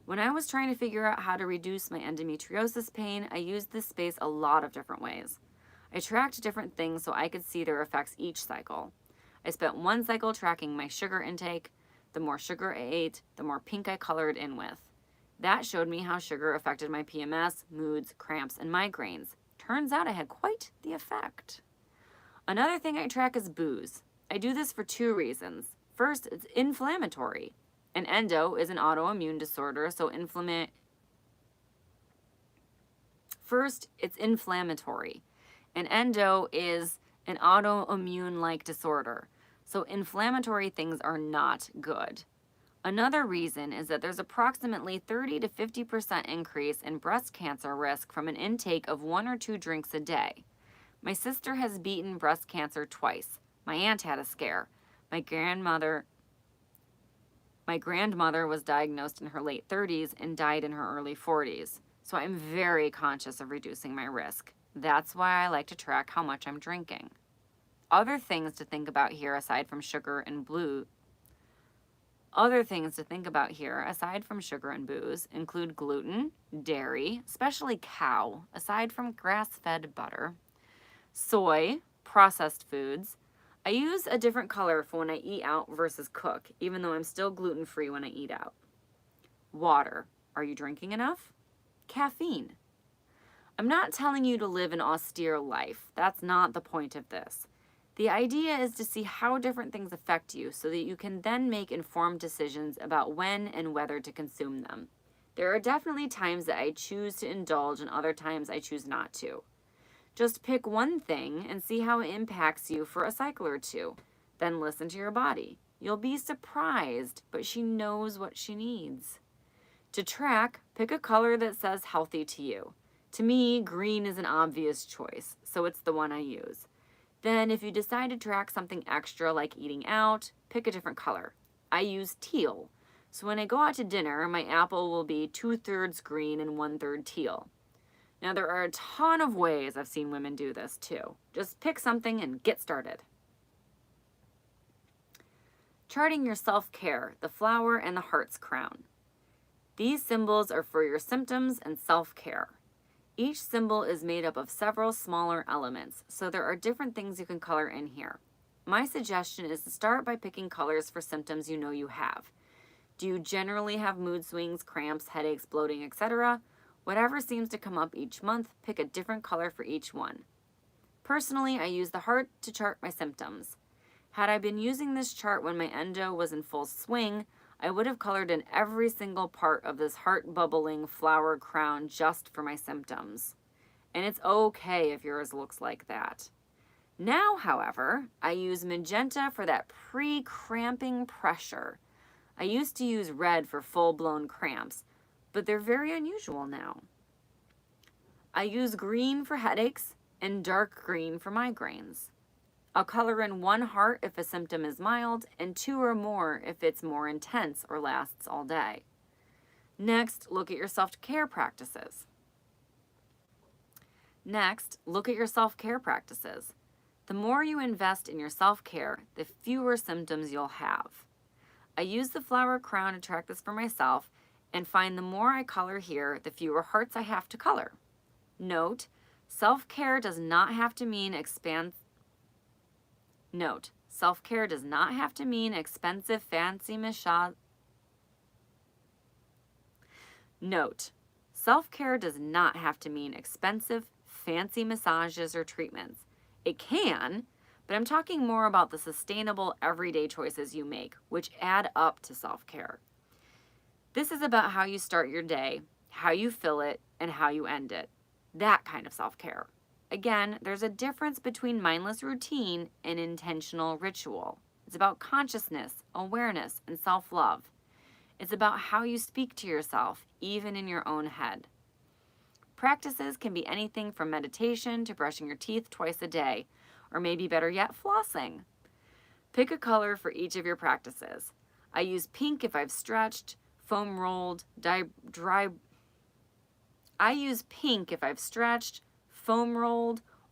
When I was trying to figure out how to reduce my endometriosis pain, I used this space a lot of different ways. I tracked different things so I could see their effects each cycle. I spent one cycle tracking my sugar intake. The more sugar I ate, the more pink I colored in with. That showed me how sugar affected my PMS, moods, cramps, and migraines. Turns out I had quite the effect. Another thing I track is booze. I do this for two reasons. First, it's inflammatory. An endo is an autoimmune disorder, so First, it's inflammatory. An endo is an autoimmune-like disorder. So inflammatory things are not good. Another reason is that there's approximately 30 to 50% increase in breast cancer risk from an intake of 1 or 2 drinks a day. My sister has beaten breast cancer twice. My aunt had a scare. My grandmother was diagnosed in her late 30s and died in her early 40s. So I'm very conscious of reducing my risk. That's why I like to track how much I'm drinking. Other things to think about here aside from sugar and booze include gluten, dairy, especially cow, aside from grass-fed butter, soy, processed foods. I use a different color for when I eat out versus cook, even though I'm still gluten-free when I eat out. Water. Are you drinking enough? Caffeine. I'm not telling you to live an austere life. That's not the point of this. The idea is to see how different things affect you so that you can then make informed decisions about when and whether to consume them. There are definitely times that I choose to indulge and other times I choose not to. Just pick one thing and see how it impacts you for a cycle or two. Then listen to your body. You'll be surprised, but she knows what she needs. To track, pick a color that says healthy to you. To me, green is an obvious choice, so it's the one I use. Then if you decide to track something extra like eating out, pick a different color. I use teal. So when I go out to dinner, my apple will be 2/3 green and 1/3 teal. Now there are a ton of ways I've seen women do this too. Just pick something and get started. Charting your self-care, the flower and the heart's crown. These symbols are for your symptoms and self-care. Each symbol is made up of several smaller elements, so there are different things you can color in here. My suggestion is to start by picking colors for symptoms you know you have. Do you generally have mood swings, cramps, headaches, bloating, etc.? Whatever seems to come up each month, pick a different color for each one. Personally, I use the heart to chart my symptoms. Had I been using this chart when my endo was in full swing, I would have colored in every single part of this heart bubbling flower crown just for my symptoms. And it's okay if yours looks like that. Now, however, I use magenta for that pre-cramping pressure. I used to use red for full-blown cramps, but they're very unusual now. I use green for headaches and dark green for migraines. I'll color in one heart if a symptom is mild and 2 or more if it's more intense or lasts all day. Next, look at your self-care practices. The more you invest in your self-care, the fewer symptoms you'll have. I use the flower crown to track this for myself and find the more I color here, the fewer hearts I have to color. Note, self-care does not have to mean expensive, fancy massage. Self-care does not have to mean expensive, fancy massages or treatments. It can, but I'm talking more about the sustainable everyday choices you make, which add up to self-care. This is about how you start your day, how you fill it, and how you end it. That kind of self-care. Again, there's a difference between mindless routine and intentional ritual. It's about consciousness, awareness, and self-love. It's about how you speak to yourself, even in your own head. Practices can be anything from meditation to brushing your teeth twice a day, or maybe better yet, flossing. Pick a color for each of your practices. I use pink if I've stretched, foam rolled,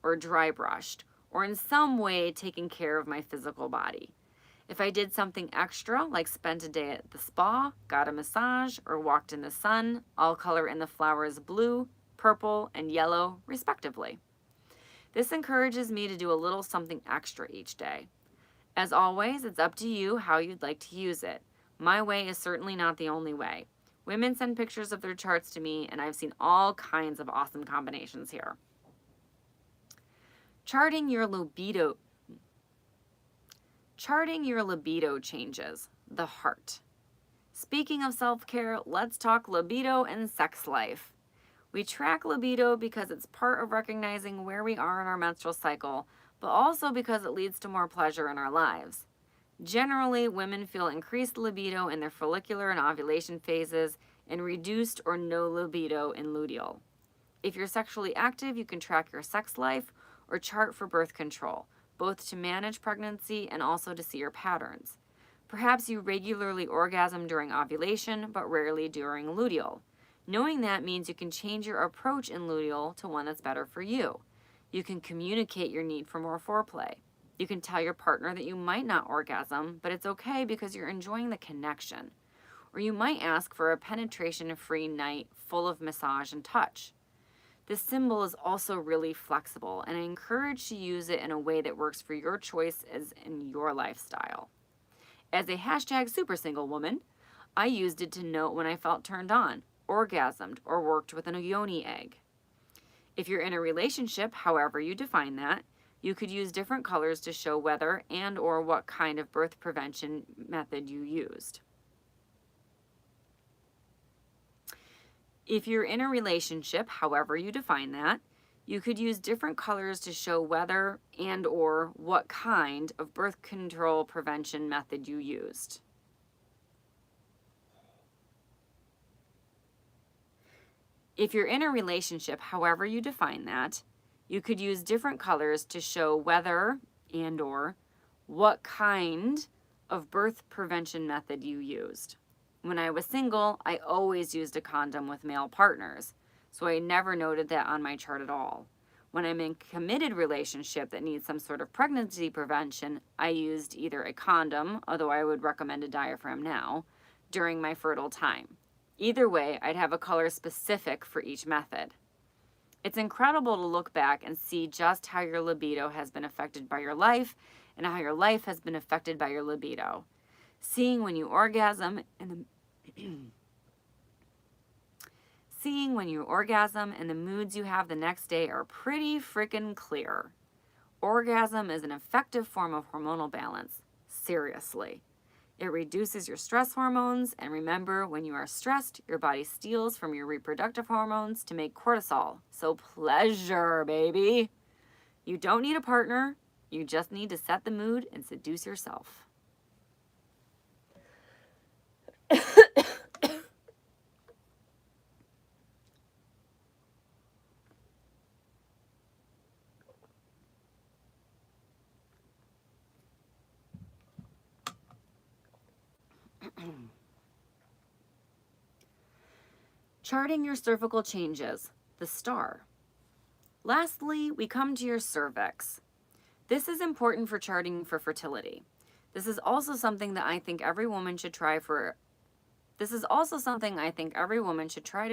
or dry brushed, or in some way taking care of my physical body. If I did something extra, like spent a day at the spa, got a massage, or walked in the sun, I'll color in the flowers blue, purple, and yellow, respectively. This encourages me to do a little something extra each day. As always, it's up to you how you'd like to use it. My way is certainly not the only way. Women send pictures of their charts to me, and I've seen all kinds of awesome combinations here. Charting your libido changes, the heart. Speaking of self-care, let's talk libido and sex life. We track libido because it's part of recognizing where we are in our menstrual cycle, but also because it leads to more pleasure in our lives. Generally, women feel increased libido in their follicular and ovulation phases and reduced or no libido in luteal. If you're sexually active, you can track your sex life or chart for birth control, both to manage pregnancy and also to see your patterns. Perhaps you regularly orgasm during ovulation, but rarely during luteal. Knowing that means you can change your approach in luteal to one that's better for you. You can communicate your need for more foreplay. You can tell your partner that you might not orgasm, but it's okay because you're enjoying the connection. Or you might ask for a penetration-free night full of massage and touch. This symbol is also really flexible, and I encourage to use it in a way that works for your choices and your lifestyle. As a #super single woman, I used it to note when I felt turned on, orgasmed, or worked with an yoni egg. If you're in a relationship, however you define that, you could use different colors to show whether and or what kind of birth prevention method you used. If you're in a relationship, however you define that, you could use different colors to show whether and or what kind of birth control prevention method you used. If you're in a relationship, however you define that, You could use different colors to show whether and or what kind of birth prevention method you used. When I was single, I always used a condom with male partners, so I never noted that on my chart at all. When I'm in a committed relationship that needs some sort of pregnancy prevention, I used either a condom, although I would recommend a diaphragm now, during my fertile time. Either way, I'd have a color specific for each method. It's incredible to look back and see just how your libido has been affected by your life and how your life has been affected by your libido. Seeing when you orgasm and the moods you have the next day are pretty freaking clear. Orgasm is an effective form of hormonal balance. Seriously. It reduces your stress hormones, and remember, when you are stressed, your body steals from your reproductive hormones to make cortisol. So pleasure, baby. You don't need a partner. You just need to set the mood and seduce yourself. Charting your cervical changes, the star. Lastly, we come to your cervix. This is important for charting for fertility. This is also something I think every woman should try to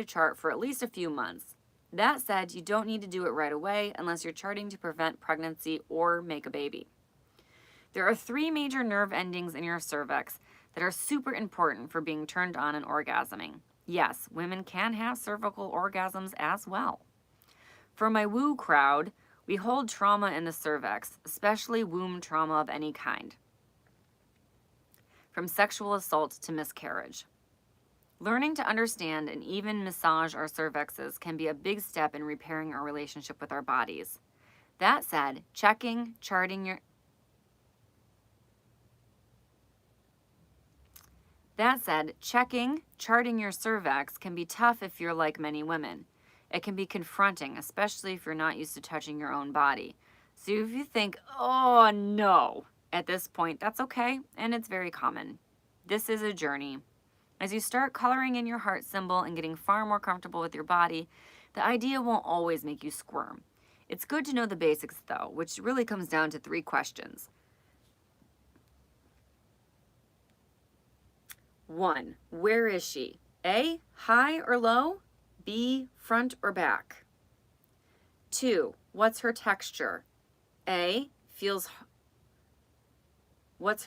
chart for at least a few months. That said, you don't need to do it right away unless you're charting to prevent pregnancy or make a baby. There are 3 major nerve endings in your cervix that are super important for being turned on and orgasming. Yes, women can have cervical orgasms as well. For my woo crowd, we hold trauma in the cervix, especially womb trauma of any kind, from sexual assault to miscarriage. Learning to understand and even massage our cervixes can be a big step in repairing our relationship with our bodies. That said, charting your cervix can be tough if you're like many women. It can be confronting, especially if you're not used to touching your own body. So if you think, oh no, at this point, that's okay, and it's very common. This is a journey. As you start coloring in your heart symbol and getting far more comfortable with your body, the idea won't always make you squirm. It's good to know the basics though, which really comes down to 3 questions. 1, where is she? A, high or low? B, front or back? 2, what's her texture? What's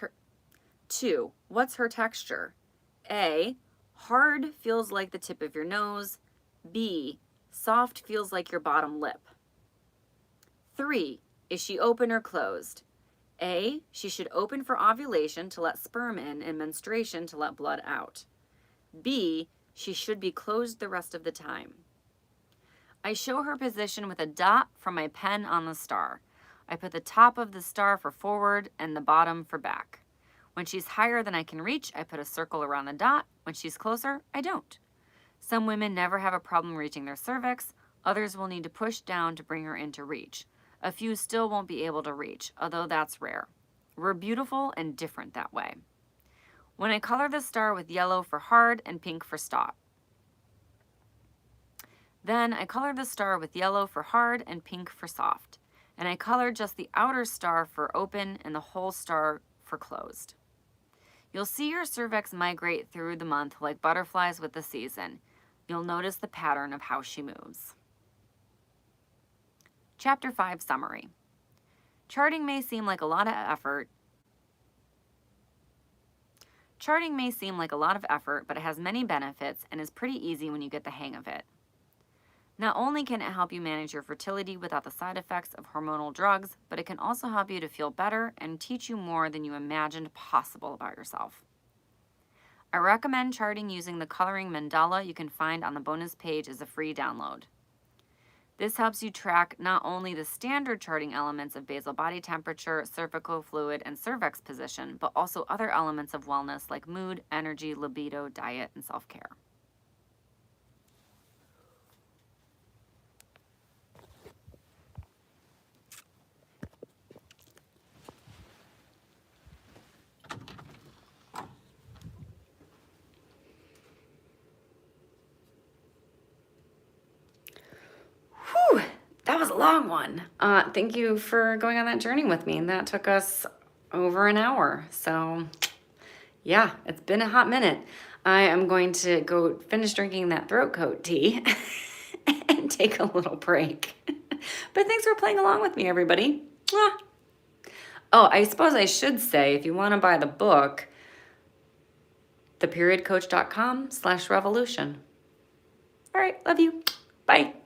her texture? A, hard feels like the tip of your nose. B, soft feels like your bottom lip. 3, is she open or closed? A, she should open for ovulation to let sperm in and menstruation to let blood out. B, she should be closed the rest of the time. I show her position with a dot from my pen on the star. I put the top of the star for forward and the bottom for back. When she's higher than I can reach, I put a circle around the dot. When she's closer, I don't. Some women never have a problem reaching their cervix. Others will need to push down to bring her into reach. A few still won't be able to reach, although that's rare. We're beautiful and different that way. When I color the star with yellow for hard and pink for soft. Then I color the star with yellow for hard and pink for soft. And I color just the outer star for open and the whole star for closed. You'll see your cervix migrate through the month like butterflies with the season. You'll notice the pattern of how she moves. Chapter 5 Summary. Charting may seem like a lot of effort, but it has many benefits and is pretty easy when you get the hang of it. Not only can it help you manage your fertility without the side effects of hormonal drugs, but it can also help you to feel better and teach you more than you imagined possible about yourself. I recommend charting using the coloring mandala you can find on the bonus page as a free download. This helps you track not only the standard charting elements of basal body temperature, cervical fluid, and cervix position, but also other elements of wellness like mood, energy, libido, diet, and self-care. long one. Thank you for going on that journey with me. That took us over an hour. So yeah, it's been a hot minute. I am going to go finish drinking that throat coat tea and take a little break. But thanks for playing along with me, everybody. Mwah. Oh, I suppose I should say, if you want to buy the book, theperiodcoach.com/revolution. All right, love you. Bye.